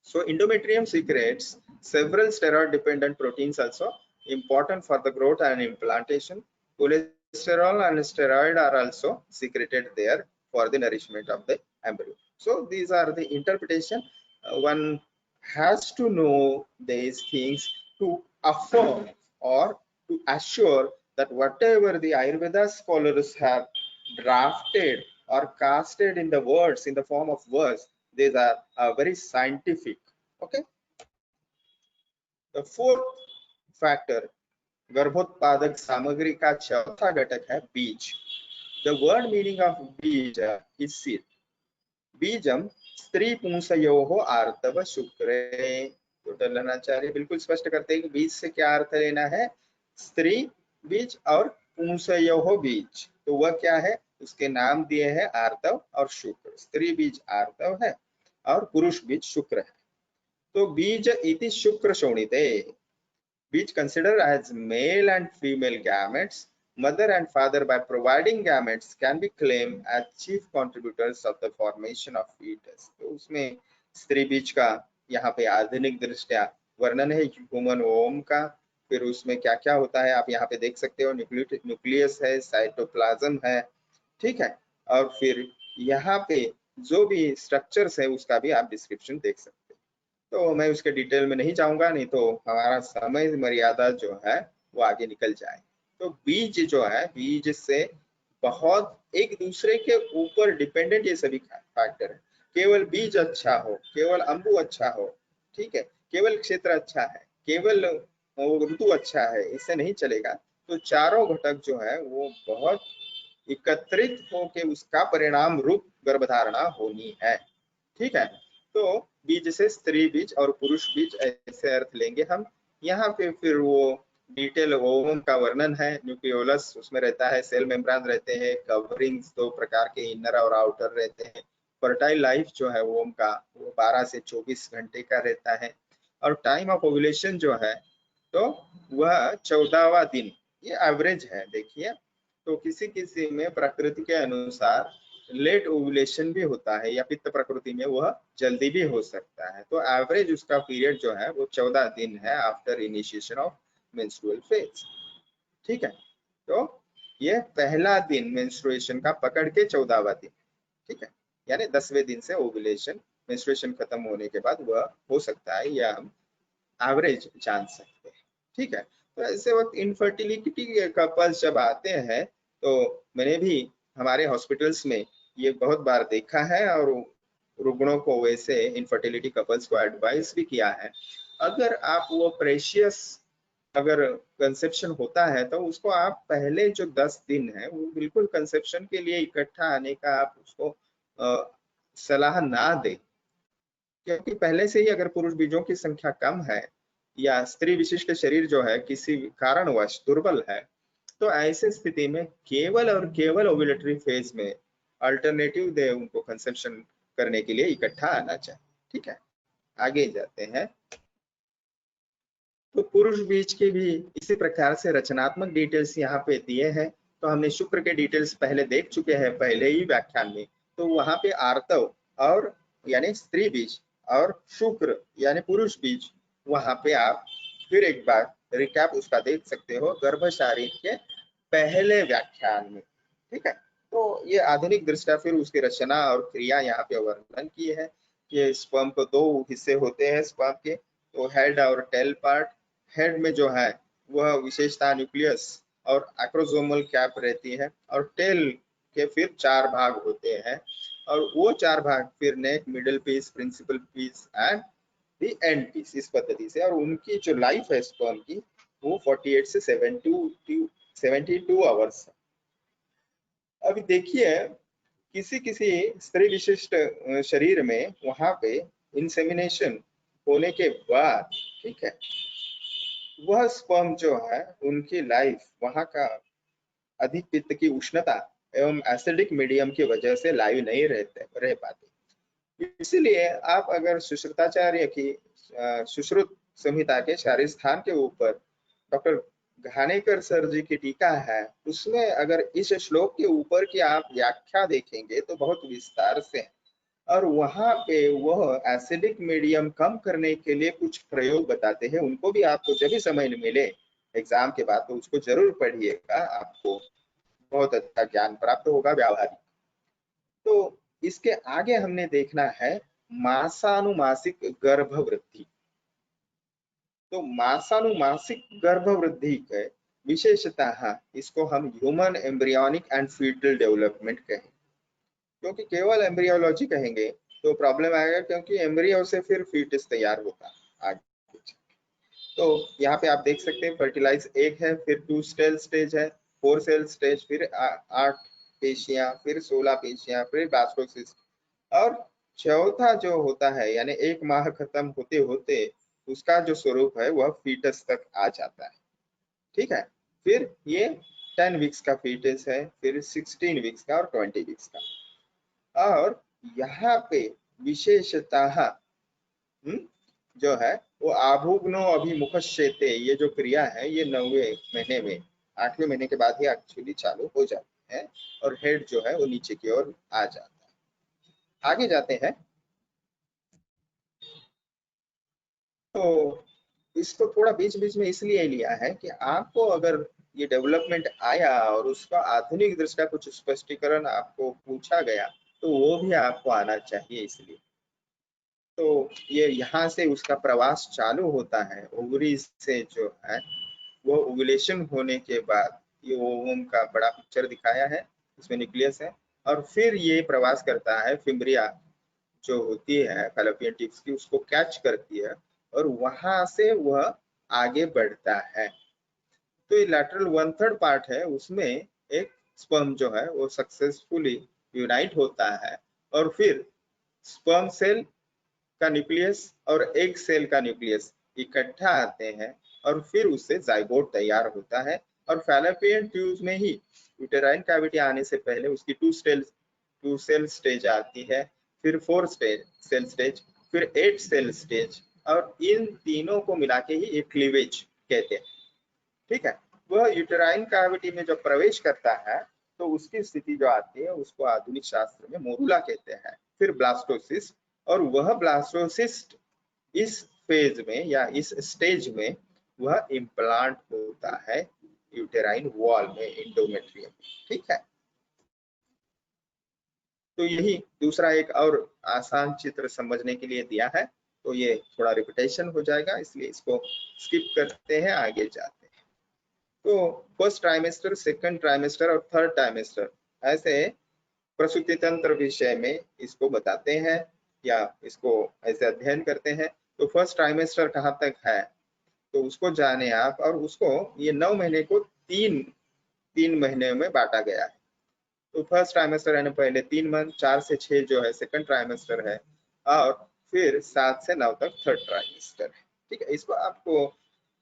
so endometrium secretes several steroid dependent proteins also important for the growth and implantation. Cholesterol and steroid are also secreted there for the nourishment of the embryo. So these are the interpretation. One has to know these things to affirm or to assure that whatever the Ayurveda scholars have drafted or casted in the words, in the form of words, these are very scientific. Okay. The fourth factor, गर्भोत्पादक सामग्री का चौथा घटक है बीज. The word meaning of बीज is seed. बीजम स्त्री पुंसयोः आर्तव शुक्रे. तो डलनाचार्य बिल्कुल स्पष्ट करते हैं कि बीज से क्या अर्थ लेना है. स्त्री बीज और पुंसयोः बीज. तो वह क्या है? उसके नाम दिए हैं आर्तव और शुक्र. स्त्री बीज आर्तव है और पुरुष बीज शुक्र है. तो बीज इति शुक्र शोणिते. बीज considered as male and female gametes. Mother and father by providing gametes can be claimed as chief contributors of the formation of fetus. तो उसमें स्त्री बीज का यहाँ पे आधुनिक दृष्टया वर्णन है ह्यूमन ओम का. फिर उसमें क्या क्या होता है आप यहाँ पे देख सकते हो. न्यूक्लियस है, साइटोप्लाज्म है, ठीक है, और फिर यहाँ पे जो भी स्ट्रक्चर्स है उसका भी आप डिस्क्रिप्शन देख सकते हैं. तो मैं उसके डिटेल में नहीं जाऊंगा, नहीं तो हमारा समय मर्यादा जो है वो आगे निकल जाए. तो बीज जो है, बीज से बहुत एक दूसरे के ऊपर डिपेंडेंट ये सभी फैक्टर है. केवल बीज अच्छा हो, केवल अम्बु अच्छा हो, ठीक है, केवल क्षेत्र अच्छा है, केवल ऋतु अच्छा है, इससे नहीं चलेगा. तो चारों घटक जो है वो बहुत एकत्रित होके उसका परिणाम रूप गर्भधारणा होनी है. ठीक है. तो बीज से स्त्री बीज और पुरुष बीज ऐसे अर्थ लेंगे हम. यहाँ पे फिर वो डिटेल ओवम का वर्णन है. न्यूक्लियोलस उसमें रहता है, सेल मेम्ब्रेन रहते हैं, कवरिंग्स दो प्रकार के इनर और आउटर रहते हैं. फर्टाइल लाइफ जो है ओवम का वो 12 से 24 घंटे का रहता है. और टाइम ऑफ ओव्यूलेशन जो है तो वह 14वां दिन, ये एवरेज है देखिए। तो किसी किसी में प्रकृति के अनुसार लेट ओव्यूलेशन भी होता है या पित्त प्रकृति में वह जल्दी भी हो सकता है। तो एवरेज उसका पीरियड जो है वो 14 दिन है after initiation of menstrual phase. ठीक है, तो ये पहला दिन मेंस्ट्रुएशन का पकड़ के 14वां दिन, ठीक है, यानी 10वें दिन से ओव्यूलेशन मेंस्ट्रुएशन खत्म होने के बाद वह हो सकता है, या हम एवरेज जान सकते हैं। ठीक है, तो ऐसे वक्त इनफर्टिलिटी कपल्स जब आते हैं तो मैंने भी हमारे हॉस्पिटल्स में ये बहुत बार देखा है और रुग्णों को वैसे इनफर्टिलिटी कपल्स को एडवाइस भी किया है। अगर आप वो प्रेशियस अगर कंसेप्शन होता है तो उसको आप पहले जो 10 दिन है वो बिल्कुल कंसेप्शन के लिए इकट्ठा आने का आप उसको सलाह ना दें, क्योंकि पहले से ही अगर पुरुष बीजों की संख्या कम है या स्त्री विशिष्ट शरीर जो है किसी कारणवश दुर्बल है, तो ऐसे स्थिति में केवल और केवल ओव्यूलेटरी फेज में अल्टरनेटिव दे उनको कंसेप्शन करने के लिए इकट्ठा आना चाहिए। ठीक है, आगे जाते हैं। तो पुरुष बीज के भी इसी प्रकार से रचनात्मक डिटेल्स यहाँ पे दिए हैं। तो हमने शुक्र के डिटेल्स पहले देख चुके हैं पहले ही व्याख्यान में। तो वहां पे आर्तव और यानी स्त्री बीज और शुक्र यानी पुरुष बीज, वहां पे आप फिर एक बार रिकैप उसका देख सकते हो गर्भ शारीर के पहले व्याख्यान में। ठीक है, तो ये आधुनिक दृष्टा फिर उसकी रचना और क्रिया यहाँ पे वर्णन की है कि स्पर्म को 2 हिस्से होते हैं स्पर्म के, तो हेड और टेल पार्ट। हेड में जो है वह विशेषता न्यूक्लियस और एक्रोसोमल कैप रहती है, और टेल के फिर 4 भाग होते हैं, और वो 4 भाग फिर neck, middle piece, principal piece and the end piece, इस पद्धति से। और उनकी जो लाइफ है स्पर्म की वो 48 से 72 आवर्स है। अभी देखिए किसी किसी स्त्री विशिष्ट शरीर में वहां पे इंसेमिनेशन होने के बाद, ठीक है, वह स्पर्म जो है उनकी लाइफ वहां का अधिक पित्त की उष्णता एवं एसिडिक मीडियम की वजह से लाइव नहीं रह पाते। इसलिए आप अगर सुश्रुताचार्य की सुश्रुत संहिता के शारीर स्थान के ऊपर डॉक्टर घानेकर सर जी की टीका है, उसमें अगर इस श्लोक के ऊपर की आप व्याख्या देखेंगे तो बहुत विस्तार से है, और वहां पे वह एसिडिक मीडियम कम करने के लिए कुछ प्रयोग बताते हैं। उनको भी आपको जब भी समय मिले एग्जाम के बाद तो उसको जरूर पढ़िएगा, आपको बहुत अच्छा ज्ञान प्राप्त होगा व्यावहारिक। तो इसके आगे हमने देखना है मासानुमासिक गर्भवृद्धि। तो मासानुमासिक गर्भवृद्धि के विशेषतः इसको हम human embryonic and fetal development कहें, क्योंकि केवल एम्ब्रियोलॉजी कहेंगे तो प्रॉब्लम आएगा, क्योंकि एम्ब्रियो से फिर फीटस तैयार होता है आगे। तो यहाँ पे आप देख सकते हैं फर्टिलाइज एक है, फिर 2 सेल स्टेज है, 4 सेल स्टेज, फिर 8 पेशियां, फिर 16 पेशियां, फिर ब्लास्टोसिस्ट, और चौथा जो होता है यानी 1 माह खत्म होते होते उसका जो स्वरूप है वह फीटस तक आ जाता है। ठीक है, फिर ये 10 वीक्स का फीटस है, फिर 16 वीक्स का और 20 वीक्स का। और यहाँ पे विशेषतः जो है वो आभुग्नो अभिमुखश्चेते, ये जो क्रिया है ये 9वें महीने में 8वें महीने के बाद ही एक्चुअली चालू हो जाती है, और हेड जो है वो नीचे की ओर आ जाता है। आगे जाते हैं। तो इसको थोड़ा बीच बीच में इसलिए लिया है कि आपको अगर ये डेवलपमेंट आया और उसका आधुनिक दृष्टि कुछ स्पष्टीकरण आपको पूछा गया तो वो भी आपको आना चाहिए, इसलिए। तो ये यहाँ से उसका प्रवास चालू होता है ओवरी से, जो है वो ओवुलेशन होने के बाद ये ओवम का बड़ा पिक्चर दिखाया है, इसमें न्यूक्लियस है, और फिर ये प्रवास करता है फिम्ब्रिया जो होती है फैलोपियन टिप्स की, उसको कैच करती है और वहां से वह आगे बढ़ता है। तो ये लैटरल 1/3 पार्ट है, उसमें एक स्पर्म जो है वो सक्सेसफुली यूनाइट होता है, और फिर स्पर्म सेल का न्यूक्लियस और एग सेल का न्यूक्लियस इकट्ठा आते हैं, और फिर उससे जाइगोट तैयार होता है। और फैलोपियन ट्यूब में ही यूटेराइन कैविटी आने से पहले उसकी 2 सेल स्टेज आती है, फिर 4 सेल स्टेज, फिर 8 सेल स्टेज, और इन तीनों को मिला के ही एक क्लीवेज कहते हैं। ठीक है, वह यूटेराइन कैविटी में जब प्रवेश करता है तो उसकी स्थिति जो आती है उसको आधुनिक शास्त्र में मोरुला कहते हैं, फिर ब्लास्टोसिस्ट, और वह ब्लास्टोसिस्ट इस फेज में या इस स्टेज में वह इम्प्लांट होता है यूटेराइन वॉल में, इंडोमेट्रियम। ठीक है, तो यही दूसरा एक और आसान चित्र समझने के लिए दिया है, तो ये थोड़ा रिपीटेशन हो जाएगा इसलिए इसको स्किप करते हैं, आगे जाते हैं। तो फर्स्ट ट्राइमेस्टर, सेकंड ट्राइमेस्टर और थर्ड ट्राइमेस्टर ऐसे प्रसूति तंत्र विषय में इसको बताते हैं या इसको ऐसे अध्ययन करते हैं। तो फर्स्ट ट्राइमेस्टर कहाँ तक है तो उसको जाने आप, और उसको ये 9 महीने को तीन महीने में बांटा गया है। तो फर्स्ट ट्राइमेस्टर यानी पहले 3 मंथ, 4 से 6 जो है सेकंड ट्राइमेस्टर है, और फिर 7 से 9 तक थर्ड ट्राइमेस्टर है। ठीक है, इसको आपको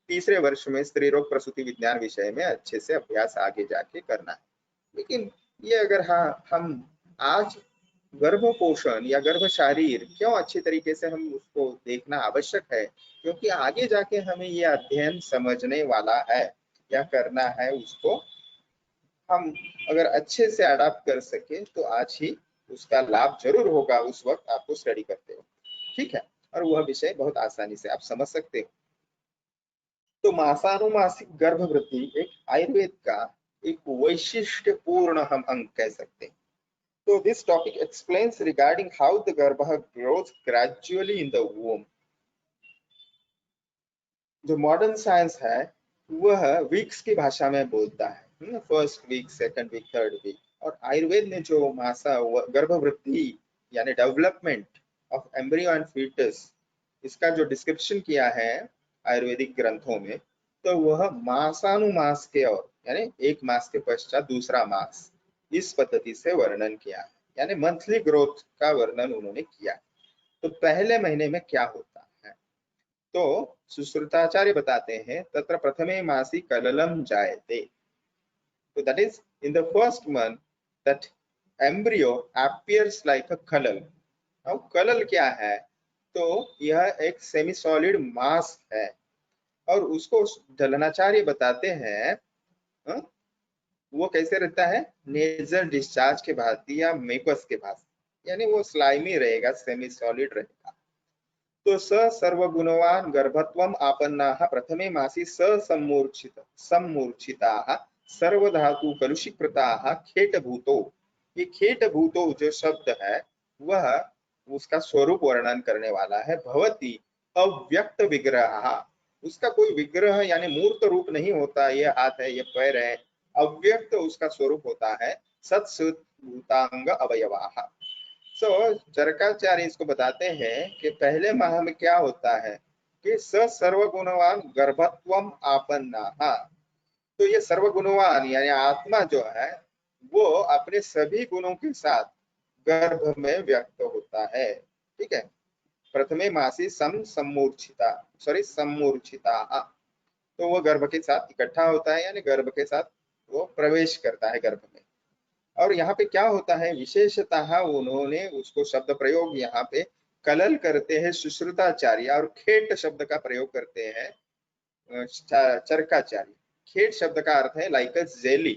तीसरे वर्ष में स्त्री रोग प्रसूति विज्ञान विषय में अच्छे से अभ्यास आगे जाके करना है। लेकिन ये अगर हम आज गर्भपोषण या गर्भ शारीर क्यों अच्छी तरीके से हम उसको देखना आवश्यक है, क्योंकि आगे जाके हमें ये अध्ययन समझने वाला है या करना है, उसको हम अगर अच्छे से अडॉप्ट कर सके तो आज ही उसका लाभ जरूर होगा उस वक्त आपको स्टडी करते हो। ठीक है, और वह विषय बहुत आसानी से आप समझ सकते हो। तो मासानुमासिक गर्भवृद्धि एक आयुर्वेद का एक वैशिष्ट्यपूर्ण हम अंग कह सकते हैं। So this topic explains regarding how the garbha grows gradually in the womb. जो मॉडर्न साइंस है वह वीक्स की भाषा में बोलता है, first week, second week, third week. और आयुर्वेद ने जो मासा गर्भवृद्धि यानी development of embryo and fetus, इसका जो डिस्क्रिप्शन किया है आयुर्वेदिक ग्रंथों में, तो वह मासानुमास के और यानी एक मास के पश्चात दूसरा मास, इस पद्धति से वर्णन किया है, यानी मंथली ग्रोथ का वर्णन उन्होंने किया। तो पहले महीने में क्या होता है तो सुश्रुताचार्य बताते हैं, तत्र प्रथमे मासी कललम जायते। तो that is in the first month that embryo appears like a colour. अब कलल क्या है तो यह एक सेमी सॉलिड मास है, और उसको दलनाचार्य बताते हैं वो कैसे रहता है, नेजल डिस्चार्ज के भांति या मेकस के भांति, यानी वो स्लाइमी रहेगा, सेमी सॉलिड रहेगा। तो स सर्वगुणवान गर्भत्वम आपन्नाः प्रथमे मासी सम्मूर्छिताः सर्वधातु कलुषीकृताः खेटभूतो। ये खेटभूतो जो शब्द है वह उसका स्वरूप वर्णन करने वाला है। भवति अव्यक्त विग्रह, उसका कोई विग्रह यानी मूर्त रूप नहीं होता, ये हाथ है, ये पैर है, अव्यक्त उसका स्वरूप होता है। सत्सुत भूतांग अवयवाः। सो चरकाचार्य इसको बताते हैं कि पहले माह में क्या होता है कि स सर्वगुणवान गर्भत्वम आपन्नाः। तो ये सर्वगुणवान यानी आत्मा जो है वो अपने सभी गुणों के साथ गर्भ में व्यक्त होता है। ठीक है, प्रथमे मासी सम्मूर्छिता सम्मूर्छिता, तो वो गर्भ के साथ इकट्ठा होता है, यानी गर्भ के साथ वो प्रवेश करता है गर्भ में। और यहाँ पे क्या होता है विशेषतः उन्होंने उसको शब्द प्रयोग यहाँ पे कलल करते हैं सुश्रुताचार्य, और खेट शब्द का प्रयोग करते हैं चरकाचार्य। खेट शब्द का अर्थ है लाइक अ जेली।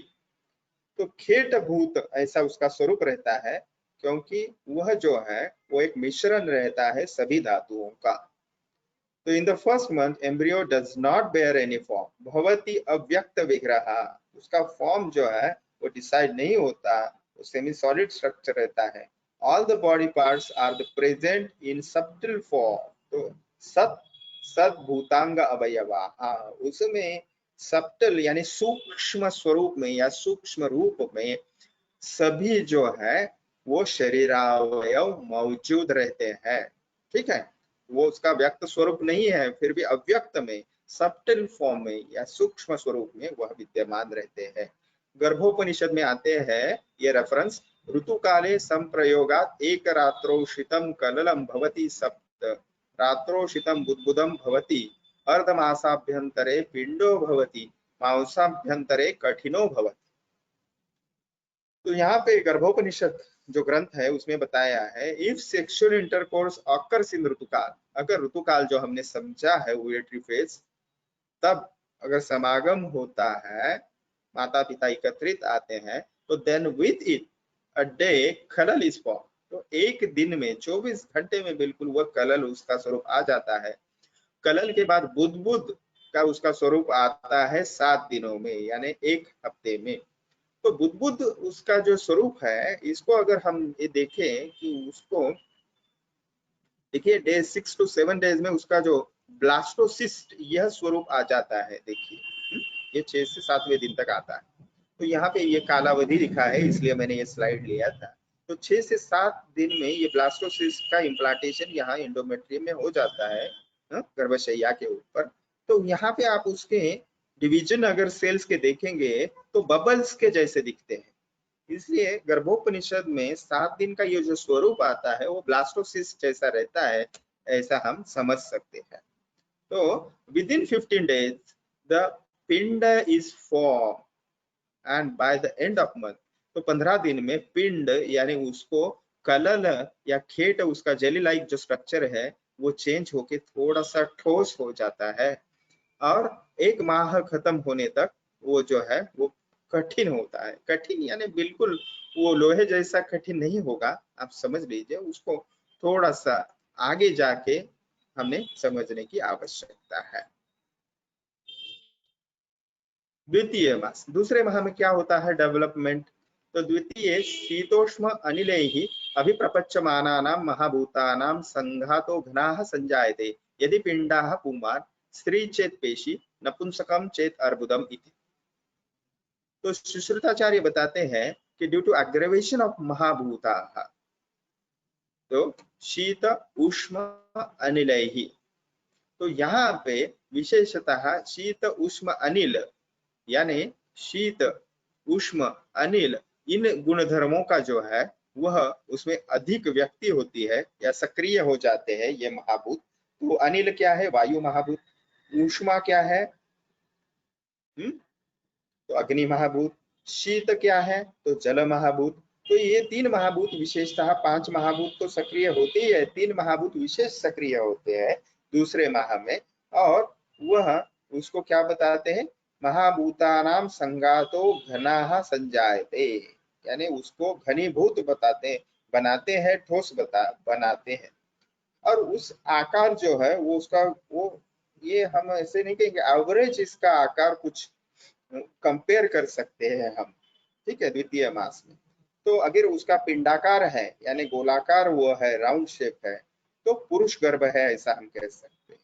तो खेट भूत ऐसा उसका स्वरूप रहता है, क्योंकि वह जो है वो एक मिश्रण रहता है सभी धातुओं का। तो in the first month embryo does not bear any form, भवति अव्यक्त विग्रह, उसका फॉर्म जो है वो डिसाइड नहीं होता, वो सेमी सॉलिड स्ट्रक्चर रहता है। All the body parts are the present in subtle form. तो सद्भूतांग अवयवा, उसमें सब्टल यानी सूक्ष्म स्वरूप में या सूक्ष्म रूप में सभी जो है वो शरीरावयव मौजूद रहते हैं। ठीक है, वो उसका व्यक्त स्वरूप नहीं है, फिर भी अव्यक्त में सब्टिल फॉर्म में या सूक्ष्म स्वरूप में वह विद्यमान रहते हैं। गर्भोपनिषद में आते हैं ये रेफरेंस, ऋतुकाले संप्रयोगात एक रात्रोषितम कललम भवति सप्त रात्रोषितम बुद्बुदम भवति अर्धमासाभ्यंतरे पिंडो भवति मांसाभ्यंतरे कठिनो भवति। तो यहाँ पे गर्भोपनिषद जो ग्रंथ है उसमें बताया है, if sexual intercourse occurs in ritukal, अगर ऋतुकाल जो हमने समझा है ओवेटरी फेज, तब अगर समागम होता है, माता पिता एकत्रित आते हैं, तो then with it a day खलल इज फॉर्म, तो एक दिन में 24 घंटे में बिल्कुल वह कलल उसका स्वरूप आ जाता है। कलल के बाद बुध बुध का उसका स्वरूप आता है 7 दिनों में, यानी एक हफ्ते में। तो बुध बुध उसका जो स्वरूप है, इसको अगर हम ये देखें कि उसको देखिए डे 6 to 7 डेज में उसका जो ब्लास्टोसिस्ट यह स्वरूप आ जाता है। देखिए ये 6 से 7वें दिन तक आता है। तो यहाँ पे ये कालावधि लिखा है, इसलिए मैंने ये स्लाइड लिया था। तो 6 से 7 दिन में ये ब्लास्टोसिस्ट का इम्प्लांटेशन यहाँ एंडोमेट्रियम में हो जाता है, गर्भाशय्या के ऊपर। तो यहाँ पे आप उसके डिवीजन अगर सेल्स के देखेंगे तो बबल्स के जैसे दिखते हैं, इसलिए गर्भोपनिषद में 7 दिन का ये जो स्वरूप आता है वो ब्लास्टोसिस्ट जैसा रहता है, ऐसा हम समझ सकते हैं। तो विद इन 15 डेज द पिंड is form and by the end of month, तो 15 दिन में पिंड यानी उसको कलल या खेट, उसका जेली लाइक जो स्ट्रक्चर है वो चेंज होके थोड़ा सा ठोस हो जाता है, और एक माह खत्म होने तक वो जो है वो कठिन होता है। कठिन यानी बिल्कुल वो लोहे जैसा कठिन नहीं होगा, आप समझ लीजिए, उसको थोड़ा सा आगे जाके हमें समझने की आवश्यकता है। द्वितीय मास, दूसरे माह में क्या होता है डेवलपमेंट, तो द्वितीय शीतोष्म अनिलैहि अभिप्रपच्यमानानां महाभूतानां संघातो घनाः संजायते, यदि पिंडाः पुमान् स्त्री चेत पेशी नपुंसकम चेत अर्बुदम इति। तो सुश्रुताचार्य बताते हैं कि ड्यू टू अग्रेवेशन ऑफ महाभूता, तो शीत उष्म अनिलैहि, तो यहाँ पे विशेषतः शीत उष्म अनिल यानी शीत उष्म अनिल, इन गुणधर्मों का जो है वह उसमें अधिक व्यक्ति होती है या सक्रिय हो जाते हैं ये महाभूत। तो अनिल क्या है, वायु महाभूत। ऊष्मा क्या है, तो अग्नि महाभूत। शीत क्या है, तो जल महाभूत। तो ये 3 महाभूत विशेषतः, 5 महाभूत तो सक्रिय होते ही है, 3 महाभूत विशेष सक्रिय होते हैं दूसरे माह में। और वह उसको क्या बताते हैं, महाभूतानाम संगातो घनाः संजायते, यानी उसको घनीभूत बताते बनाते हैं, ठोस बनाते हैं। और उस आकार जो है वो उसका वो, ये हम ऐसे नहीं कहेंगे एवरेज इसका आकार कुछ कंपेयर कर सकते हैं हम, ठीक है, द्वितीय मास में। तो अगर उसका पिंडाकार है यानी गोलाकार वो है, राउंड शेप है, तो पुरुष गर्भ है ऐसा हम कह सकते हैं।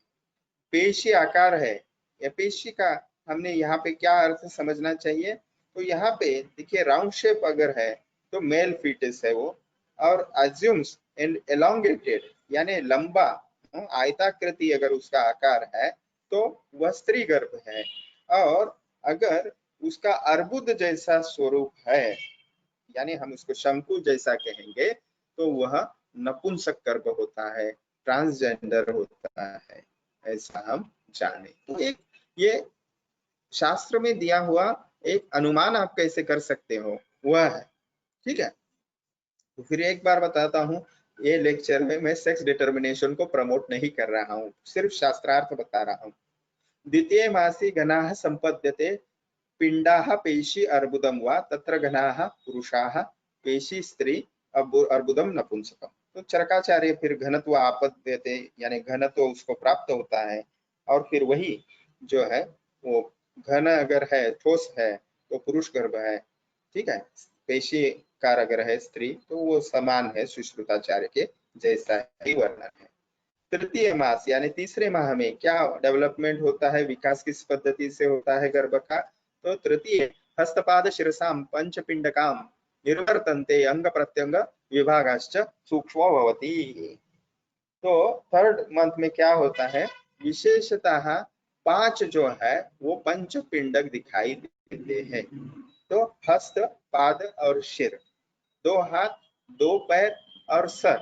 पेशी आकार है या पेशी का हमने यहाँ पे क्या अर्थ समझना चाहिए, तो यहाँ पे देखिए राउंड शेप अगर है तो मेल फीटस है वो, और अज्यूम्स एंड एलोंगेटेड यानी लंबा आयताकृति अगर उसका आकार है तो वह स्त्री गर्भ है। और अगर उसका अर्बुद जैसा स्वरूप है यानी हम उसको शंकु जैसा कहेंगे, तो वह नपुंसक गर्भ होता है, ट्रांसजेंडर होता है, ऐसा हम जाने। तो एक ये शास्त्र में दिया हुआ एक अनुमान आप कैसे कर सकते हो वह है, ठीक है। तो फिर एक बार बताता हूँ, ये लेक्चर में मैं सेक्स डिटर्मिनेशन को प्रमोट नहीं कर रहा हूँ, सिर्फ शास्त्रार्थ बता रहा हूँ। द्वितीय मासी घनाः संपद्यते पिंडाः पेशी अर्बुदम वा तत्र घनाः पुरुषाः पेशी स्त्री अर्बुदम नपुंसकम। तो चरकाचार्य फिर घनत्व आपद्यते यानी घनत्व उसको प्राप्त होता है, और फिर वही जो है वो घन अगर है, ठोस है, तो पुरुष गर्भ है, ठीक है। पेशी कार अगर है स्त्री, तो वो समान है सुश्रुताचार्य के जैसा ही वर्णन है। तृतीय मास यानी तीसरे माह में क्या डेवलपमेंट होता है, विकास किस पद्धति से होता है गर्भ का, तो तृतीय हस्तपाद शिरसाम पंचपिंडकाम निर्वर्तन्ते अंग प्रत्यंग विभागाश्च सूक्ष्मो भवति। तो थर्ड मंथ में क्या होता है, विशेषतः 5 जो है वो पंचपिंडक दिखाई देते हैं। तो हस्त, पाद और शिर, 2 हाथ, 2 पैर और सर,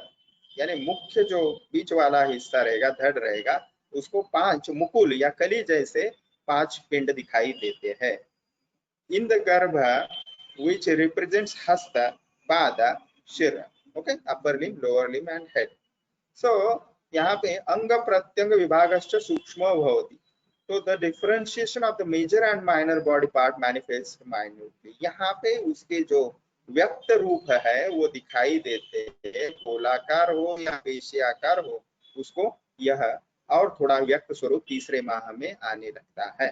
यानी मुख्य जो बीच वाला हिस्सा रहेगा, धड़ रहेगा, उसको 5 मुकुल या कली जैसे 5 पिंड दिखाई देते हैं। In the garbha which represents hasta, pada, sir, okay, upper limb, lower limb and head. So यहाँ पे अंग प्रत्यंग विभागश्च सूक्ष्मो भवति. तो the differentiation of the major and minor body part manifest minutely. यहाँ पे उसके जो व्यक्त रूप है वो दिखाई देते हैं, गोलाकार हो या पेशियाकार हो, उसको यह और थोड़ा व्यक्त स्वरूप तीसरे माह में आने लगता है.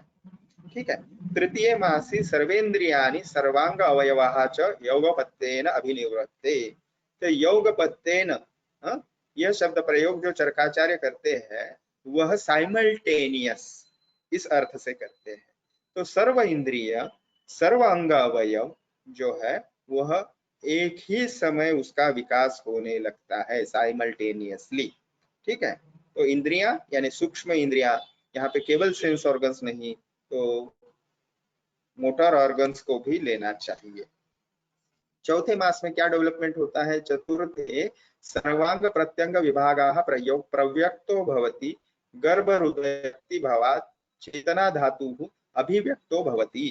ठीक है. तृतीय मासी सर्वेन्द्रियाणि सर्वांग अवयवाः च योगपत्तेन अभिनिवृत्ते. तो योगपत्तेन, यह शब्द प्रयोग जो चरकाचार्य करते हैं वह साइमल्टेनियस इस अर्थ से करते हैं. तो सर्व इंद्रिय सर्व अंग अवयव जो है वह एक ही समय उसका विकास होने लगता है साइमल्टेनियसली. ठीक है. तो इंद्रियां यानी सूक्ष्म इंद्रियां, यहाँ पे केवल सेंस ऑर्गन्स नहीं, तो मोटर ऑर्गन्स को भी लेना चाहिए. चौथे मास में क्या डेवलपमेंट होता है? चतुर्थे सर्वांग प्रत्यंग विभागाः प्रयोग प्रव्यक्तो भवति गर्भ हृदय भावात् चेतना धातु अभिव्यक्तो भवति.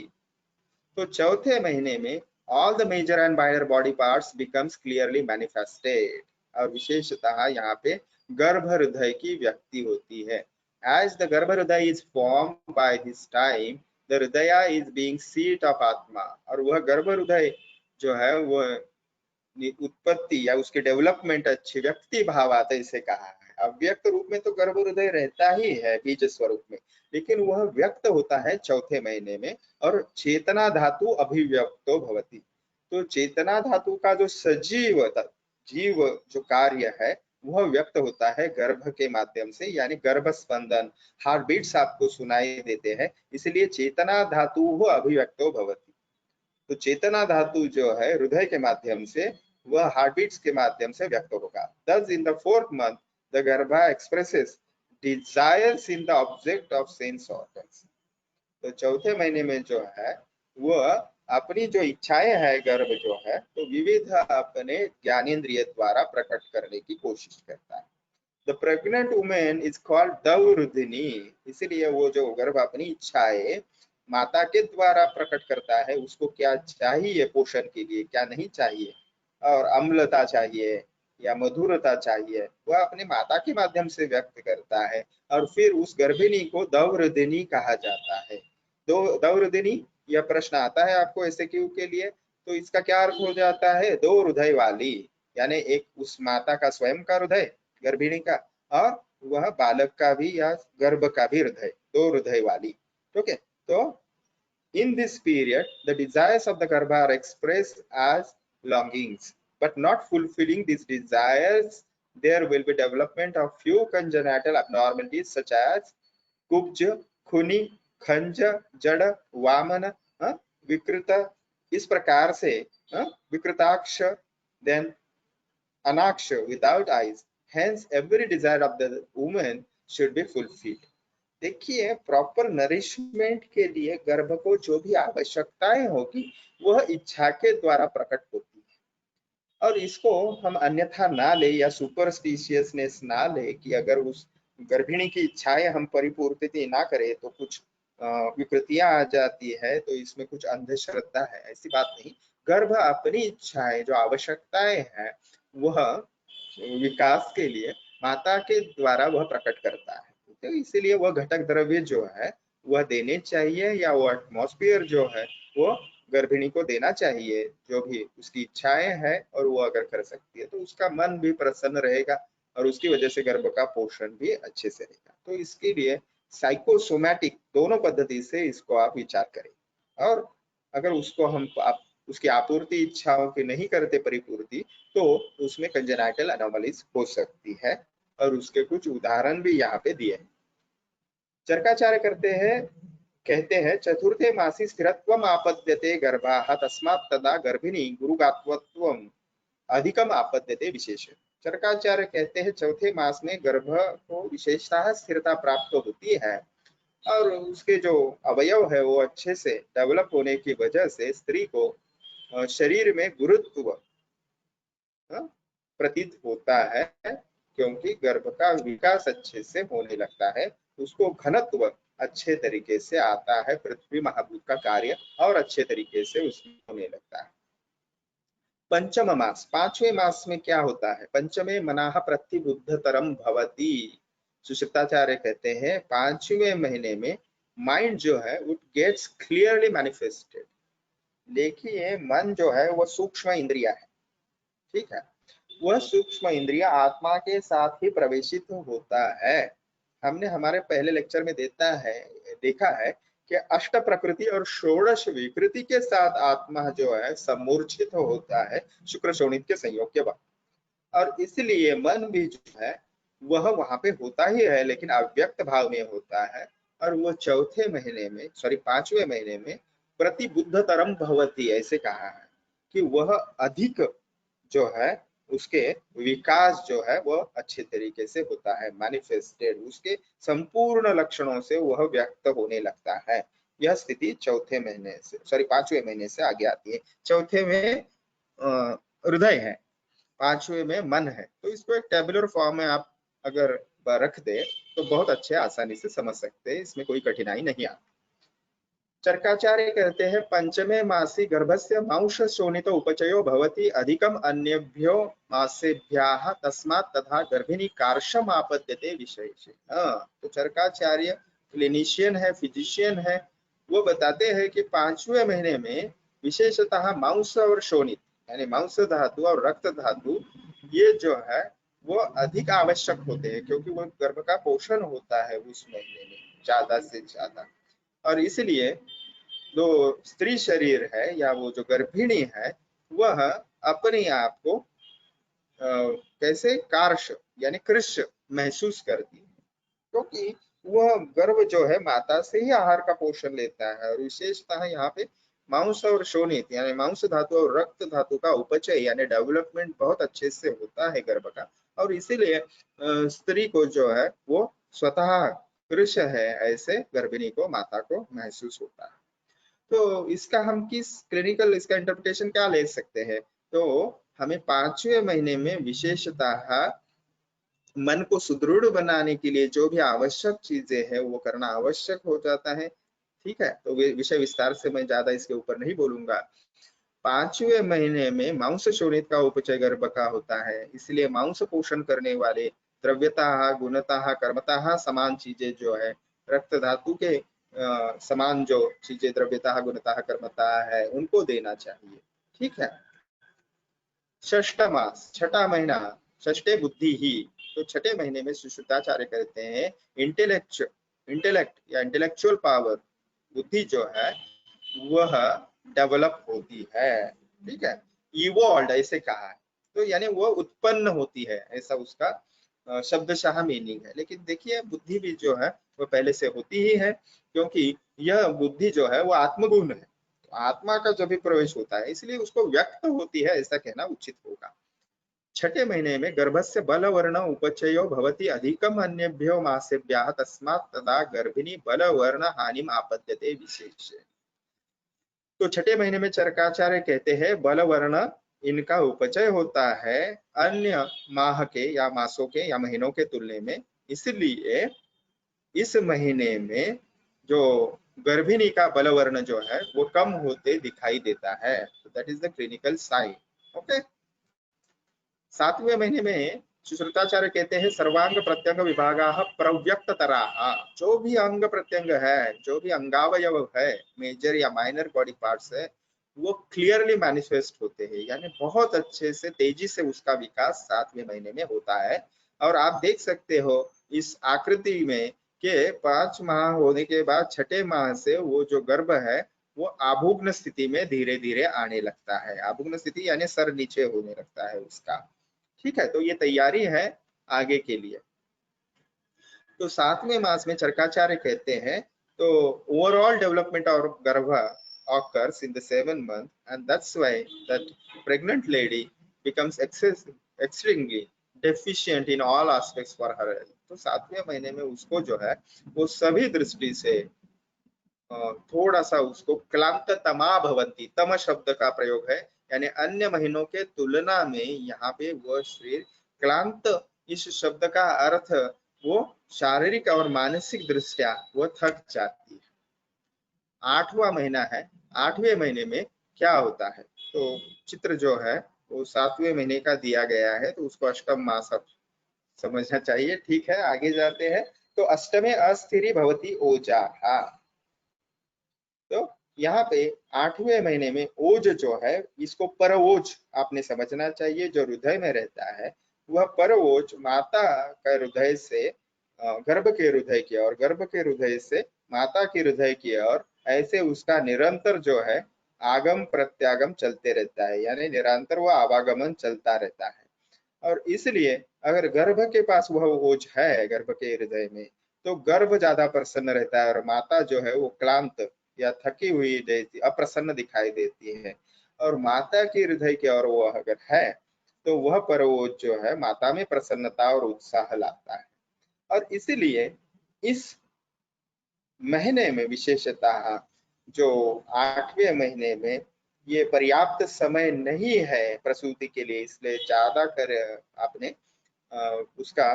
तो चौथे महीने में all the major and minor body parts becomes clearly manifested. और विशेषतः यहाँ पे गर्भ हृदय की व्यक्ति होती है. एज द गर्भ हृदय is form by this time the हृदय इज बीइंग सीट ऑफ आत्मा. और वह गर्भ हृदय जो है वह उत्पत्ति या उसके डेवलपमेंट अच्छे व्यक्ति भाव आते इसे कहा है. अव्यक्त रूप में तो गर्भ हृदय रहता ही है बीज स्वरूप में, लेकिन वह व्यक्त होता है चौथे महीने में. और चेतना धातु अभिव्यक्तो भवति. तो चेतना धातु का जो सजीव जीव जो कार्य है वह व्यक्त होता है गर्भ के माध्यम से, यानी गर्भ स्पंदन, हार्ट बीट्स आपको सुनाई देते हैं, इसलिए चेतना धातु अभिव्यक्तो भवति. तो चेतना धातु जो है हृदय के माध्यम से, वह हार्टबीट्स के माध्यम से व्यक्त होगा. Thus in the fourth month the garba expresses desires in the object of sense organs. तो चौथे महीने में जो है वह अपनी जो इच्छाएं है गर्भ जो है तो विविध अपने ज्ञानेन्द्रिय द्वारा प्रकट करने की कोशिश करता है. The pregnant woman is called दवरुधिनी. इसीलिए वो जो गर्भ अपनी इच्छाएं माता के द्वारा प्रकट करता है, उसको क्या चाहिए पोषण के लिए, क्या नहीं चाहिए, और अम्लता चाहिए या मधुरता चाहिए, वह अपने माता के माध्यम से व्यक्त करता है. और फिर उस गर्भिणी को दवरुधिनी कहा जाता है. दवरुधिनी, यह प्रश्न आता है आपको एसक्यू के लिए, तो इसका क्या अर्थ हो जाता है? दो हृदय वाली, यानी एक उस माता का स्वयं का हृदय गर्भिणी का, और वह बालक का भी या गर्भ का भी हृदय, दो हृदय वाली. ओके. तो in this period the desires of the garbha are expressed as longings, but not fulfilling these desires there will be development of few congenital abnormalities such as kubj, khuni, खंज, जड़, वामन, विकृत. इस प्रकार से Vikritaksha, then अनाक्ष without eyes. Hence every desire of the woman should be fulfilled. देखिए, proper nourishment के लिए गर्भ को जो भी आवश्यकताएं होगी वह इच्छा के द्वारा प्रकट होती है. और इसको हम अन्यथा ना ले या सुपरस्टिशियसनेस ना ले कि अगर उस गर्भिणी की इच्छाएं हम परिपूर्ति ना करें तो कुछ विकृतियां आ जाती है, तो इसमें कुछ अंधश्रद्धा है. ऐसी बात नहीं. गर्भ अपनी इच्छाएं जो आवश्यकताएं हैं वह विकास के लिए माता के द्वारा वह प्रकट करता है. तो इसीलिए वह घटक द्रव्य जो है वह देने चाहिए, या वो एटमॉस्फेयर जो है वो गर्भिणी को देना चाहिए, जो भी उसकी इच्छाएं हैं, और वो अगर कर सकती है तो उसका मन भी प्रसन्न रहेगा और उसकी वजह से गर्भ का पोषण भी अच्छे से रहेगा. तो इसके लिए साइकोसोमैटिक दोनों पद्धति से इसको आप विचार करें. और अगर उसको हम उसकी आपूर्ति इच्छाओं की नहीं करते परिपूर्ति, तो उसमें कंजेनाइटल एनोमलीज हो सकती है. और उसके कुछ उदाहरण भी यहाँ पे दिए हैं. चरकाचार्य कहते हैं चतुर्थे मासी स्थिरत्वम आपद्यते गर्भाः तस्मात् तदा गर्भिणी गुरुगात्वत्वम अधिकम आपद्यते विशेष. चरकाचार्य कहते हैं चौथे मास में गर्भ को विशेषतः स्थिरता प्राप्त होती है, और उसके जो अवयव है वो अच्छे से डेवलप होने की वजह से स्त्री को शरीर में गुरुत्व प्रतीत होता है, क्योंकि गर्भ का विकास अच्छे से होने लगता है, उसको घनत्व अच्छे तरीके से आता है, पृथ्वी महाभूत का कार्य और अच्छे तरीके से उसमें होने लगता है. पंचम मास, पांचवें मास में क्या होता है? पंचमे मनाह प्रतिबुद्धतरम भवति। सुश्रुताचार्य कहते हैं पांचवें महीने में माइंड जो है इट गेट्स क्लियरली मैनिफेस्टेड। देखिए मन जो है वो सूक्ष्म इंद्रिया है, ठीक है, वह सूक्ष्म इंद्रिया आत्मा के साथ ही प्रवेशित होता है। हमने हमारे पहले लेक्चर में देखा है कि अष्ट प्रकृति और षोडश विकृति के साथ आत्मा जो है समूर्छित होता है शुक्र शोणित के संयोग के बाद, और इसलिए मन भी जो है वह वहां पे होता ही है लेकिन अव्यक्त भाव में होता है। और वो चौथे महीने में, सॉरी पांचवें महीने में प्रतिबुद्धतरम भवति ऐसे कहा है कि वह अधिक जो है उसके विकास जो है वह अच्छे तरीके से होता है, मैनिफेस्टेड, उसके संपूर्ण लक्षणों से वह व्यक्त होने लगता है। यह स्थिति चौथे महीने से, सॉरी पांचवें महीने से आगे आती है। चौथे में हृदय है, पांचवें में मन है। तो इसको एक टेबुलर फॉर्म में आप अगर रख दे तो बहुत अच्छे आसानी से समझ सकते हैं, इसमें कोई कठिनाई नहीं आती। चरकाचार्य कहते हैं पंचमे मासी गर्भस्य मांस शोणित उपचयो भवति अधिकम अन्यभ्यो मासेभ्याः तस्मात् तथा गर्भिणी कार्शम आपद्यते विशेष। तो चरकाचार्य क्लिनिशियन है, फिजिशियन है, वो बताते हैं कि पांचवें महीने में विशेषतः मांस और शोणित यानी मांस धातु और रक्त धातु ये जो है वो अधिक आवश्यक होते हैं, क्योंकि वो गर्भ का पोषण होता है उस महीने में ज्यादा से ज्यादा। और इसलिए जो स्त्री शरीर है या वो जो गर्भिणी है वह अपने आप को कैसे कार्श यानी कृश महसूस करती है, क्योंकि वह गर्भ जो है माता से ही आहार का पोषण लेता है। और विशेषतः यहाँ पे मांस और शोणित यानी मांस धातु और रक्त धातु का उपचय यानी डेवलपमेंट बहुत अच्छे से होता है गर्भ का, और इसीलिए स्त्री को जो है वो स्वतः कृश है ऐसे गर्भिणी को, माता को महसूस होता है। तो इसका हम किस क्लिनिकल इसका इंटरप्रिटेशन क्या ले सकते हैं? तो हमें पांचवें महीने में विशेषतः मन को सुदृढ़ बनाने के लिए जो भी आवश्यक चीजें हैं वो करना आवश्यक हो जाता है, ठीक है। तो विषय विस्तार से मैं ज्यादा इसके ऊपर नहीं बोलूंगा। पांचवें महीने में मांस शोणित का उपचय गर्भ का होता है, इसलिए मांस पोषण करने वाले द्रव्यता गुणता कर्मता समान चीजें जो है रक्त धातु के समान जो चीजें द्रव्यता गुणता कर्मता है उनको देना चाहिए, ठीक है। षष्ठ मास, छठा महीना, षष्ठे बुद्धि ही। तो छठे महीने में सुश्रुताचार्य कहते हैं इंटेलेक्ट या इंटेलेक्चुअल पावर, बुद्धि जो है वह डेवलप होती है, ठीक है। इवॉल्व ऐसे कहा है, तो यानी वह उत्पन्न होती है ऐसा उसका शब्दशाह मीनिंग है। लेकिन देखिए बुद्धि भी जो है वो पहले से होती ही है, क्योंकि यह बुद्धि जो है वो आत्मगुण है, तो आत्मा का जब भी प्रवेश होता है इसलिए उसको व्यक्त होती है ऐसा कहना उचित होगा। छठे महीने में गर्भस्य बलवर्ण उपचयो भवति अधिकम अन्यभ्यो मासेभ्याः तस्मात् तदा गर्भिणी बलवर्ण हानिम आपद्यते विशेष। तो छठे महीने में चरकाचार्य कहते हैं बलवर्ण इनका उपचय होता है अन्य माह के या मासों के या महीनों के तुलने में, इसलिए इस महीने में जो गर्भिणी का बलवर्ण जो है वो कम होते दिखाई देता है। That is the clinical sign, okay. सातवें महीने में सुश्रुताचार्य कहते हैं सर्वांग प्रत्यंग विभागा प्रव्यक्ततरा, जो भी अंग प्रत्यंग है, जो भी अंगावयव है, मेजर या माइनर बॉडी पार्ट्स है, वो क्लियरली मैनिफेस्ट होते हैं, यानी बहुत अच्छे से तेजी से उसका विकास सातवें महीने में होता है। और आप देख सकते हो इस आकृति में कि 5 माह होने के बाद छठे माह से वो जो गर्भ है वो आभुग्न स्थिति में धीरे धीरे आने लगता है। आभुग्न स्थिति यानी सर नीचे होने लगता है उसका, ठीक है। तो ये तैयारी है आगे के लिए। तो सातवें मास में चरकाचार्य कहते हैं तो ओवरऑल डेवलपमेंट और गर्भ occurs in the 7th month, and that's why that pregnant lady becomes extremely deficient in all aspects for her health. तो सातवें महीने में उसको जो है वो सभी दृष्टि से थोड़ा सा उसको क्लांत तमा भवंती, तम शब्द का प्रयोग है, यानी अन्य महीनों के तुलना में यहाँ पे वह शरीर क्लांत, इस शब्द का अर्थ वो शारीरिक और मानसिक दृष्टिया वो थक जाती है। आठवां महीना है, आठवें महीने में क्या होता है तो चित्र जो है वो 7वें महीने का दिया गया है, तो उसको अष्टम मास अब समझना चाहिए। ठीक है, आगे जाते हैं। तो अष्टमे अस्थिरी भवती ओजा। तो यहाँ पे 8वें महीने में ओज जो है, इसको परओज आपने समझना चाहिए। जो हृदय में रहता है वह परओज माता का हृदय से गर्भ के हृदय की ओर, गर्भ के हृदय से माता के हृदय की ओर, ऐसे उसका निरंतर जो है आगम प्रत्यागम चलते रहता है, यानी निरंतर वह आवागमन चलता रहता है। और इसलिए अगर गर्भ के पास वह ओज है गर्भ के हृदय में, तो गर्भ ज्यादा प्रसन्न रहता है, और माता जो है वो क्लांत या थकी हुई जैसी अप्रसन्न दिखाई देती है। और माता की हृदय की ओर वो अगर है, तो वह परओज जो है माता में प्रसन्नता और उत्साह लाता है। और इसलिए इस महीने में विशेषतः जो 8वें महीने में ये पर्याप्त समय नहीं है प्रसूति के लिए, इसलिए ज्यादा कर आपने उसका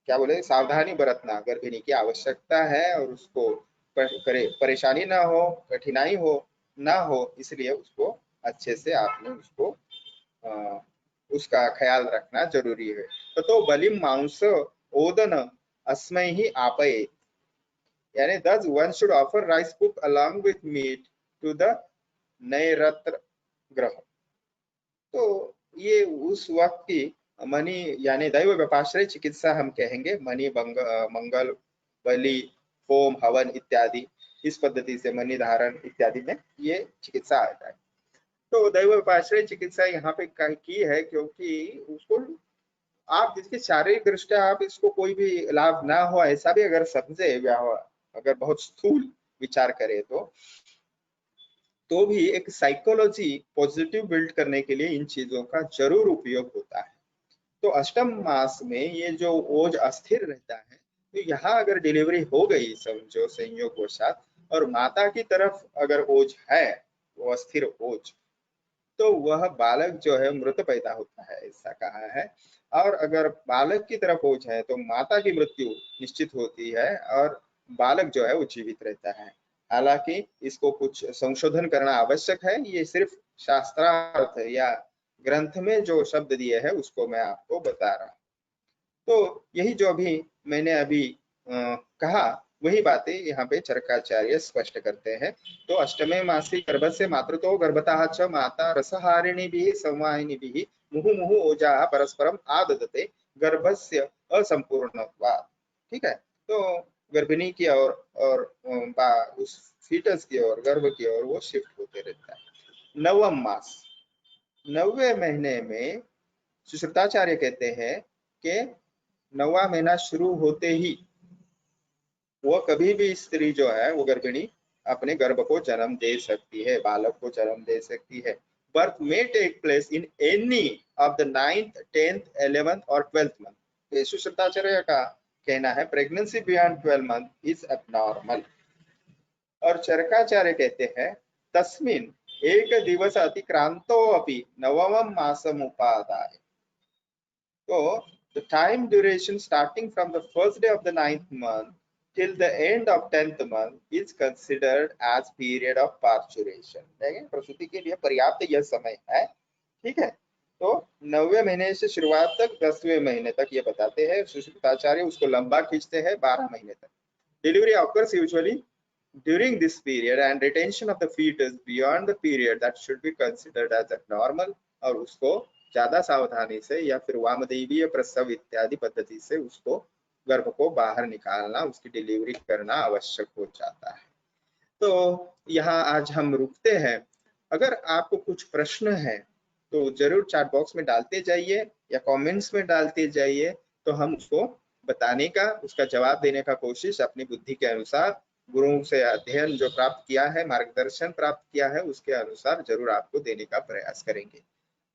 क्या बोले सावधानी बरतना गर्भिणी की आवश्यकता है, और उसको परेशानी ना हो, कठिनाई हो ना हो, इसलिए उसको अच्छे से आपने उसको उसका ख्याल रखना जरूरी है। तो बलिम मांस ओदन अस्मै ही आपये, यानी thus one should offer rice cooked along with meat to the नैरत्र ग्रह। तो ये उस वक्त की मणि यानी दैव व्यपाश्रय चिकित्सा हम कहेंगे। मणि मंगल बलि होम हवन इत्यादि, इस पद्धति से मणि धारण इत्यादि में ये चिकित्सा आता है। तो दैव व्यपाश्रय चिकित्सा यहाँ पे की है, क्योंकि उसको आप इसके शारीरिक दृष्टया आप इसको कोई भी लाभ ना हो ऐसा भी अगर समझे, अगर बहुत स्थूल विचार करें, तो भी एक साइकोलॉजी पॉजिटिव बिल्ड करने के लिए इन चीजों का जरूर उपयोग होता है। तो अष्टम मास में ये जो ओज अस्थिर रहता है, तो यहाँ अगर डिलीवरी हो गई समझो संयोगवशात, और माता की तरफ अगर ओज है, वो अस्थिर ओज, तो वह बालक जो है मृत पैदा होता है, ऐसा कहा है। और अगर बालक की तरफ ओझ है, तो माता की मृत्यु निश्चित होती है, और बालक जो है वो जीवित रहता है। हालांकि इसको कुछ संशोधन करना आवश्यक है, ये सिर्फ शास्त्रार्थ या ग्रंथ में जो शब्द दिए हैं उसको मैं आपको बता रहा हूँ। तो यही जो अभी मैंने अभी कहा, वही बातें यहाँ पे चरकाचार्य स्पष्ट करते हैं। तो अष्टमे मासी गर्भस्य मातृतो गर्भतः च माता रसहारिणीभिः संवाहिनीभिः मुहुः ओजाः परस्परम आददते गर्भस्य असंपूर्णत्वात्। ठीक है, तो गर्भिणी की ओर और उस फीटस की ओर, गर्भ की ओर वो शिफ्ट होते रहता है। नवम मास, 9वें महीने में सुश्रुताचार्य कहते हैं कि 9वां महीना शुरू होते ही वो कभी भी स्त्री जो है वो गर्भिणी अपने गर्भ को जन्म दे सकती है, बालक को जन्म दे सकती है। Birth may take place in any of the 9th, 10th, 11th और 12th मंथ। सुश्रुताचार्य का कहना है pregnancy beyond 12 month is abnormal. और चरकाचार्य कहते हैं तस्मिन एक दिवस अतिक्रांतो अपि नवमं मासम उपादाय। तो the time duration starting from the first day of the 9th month till the end of 10th month is considered as period of parturition। प्रसूति के लिए पर्याप्त यह समय है। ठीक है, तो 9वें महीने से शुरुआत तक 10वें महीने तक ये बताते हैं। सुश्रुताचार्य उसको लंबा खींचते हैं 12 महीने तक। Delivery occurs usually during this period and retention of the fetus beyond the period that should be considered as abnormal। और उसको ज्यादा सावधानी से या फिर वामदेवीय प्रसव इत्यादि पद्धति से उसको गर्भ को बाहर निकालना, उसकी डिलीवरी करना आवश्यक हो जाता है। तो यहाँ आज हम रुकते हैं। अगर आपको कुछ प्रश्न है तो जरूर चैट बॉक्स में डालते जाइए या कमेंट्स में डालते जाइए, तो हम उसको बताने का, उसका जवाब देने का कोशिश अपनी बुद्धि के अनुसार, गुरुओं से अध्ययन जो प्राप्त किया है, मार्गदर्शन प्राप्त किया है, उसके अनुसार जरूर आपको देने का प्रयास करेंगे।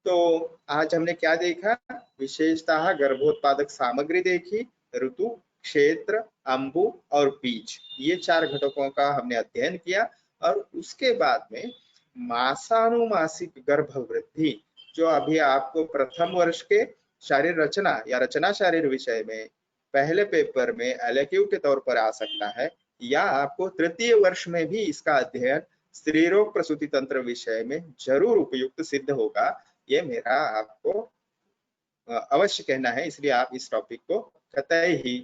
तो आज हमने क्या देखा, विशेषतः गर्भोत्पादक सामग्री देखी, ऋतु, क्षेत्र, अंबु और बीज, ये 4 घटकों का हमने अध्ययन किया। और उसके बाद में मासानुमासिक गर्भ वृद्धि, जो अभी आपको प्रथम वर्ष के शारीर रचना या रचना शारीर विषय में पहले पेपर में एलेक्टिव के तौर पर आ सकता है, या आपको तृतीय वर्ष में भी इसका अध्ययन स्त्री रोग प्रसूति तंत्र विषय में जरूर उपयुक्त सिद्ध होगा। ये मेरा आपको अवश्य कहना है, इसलिए आप इस टॉपिक को कतई ही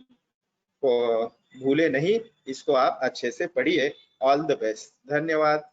भूले नहीं, इसको आप अच्छे से पढ़िए। ऑल द बेस्ट, धन्यवाद।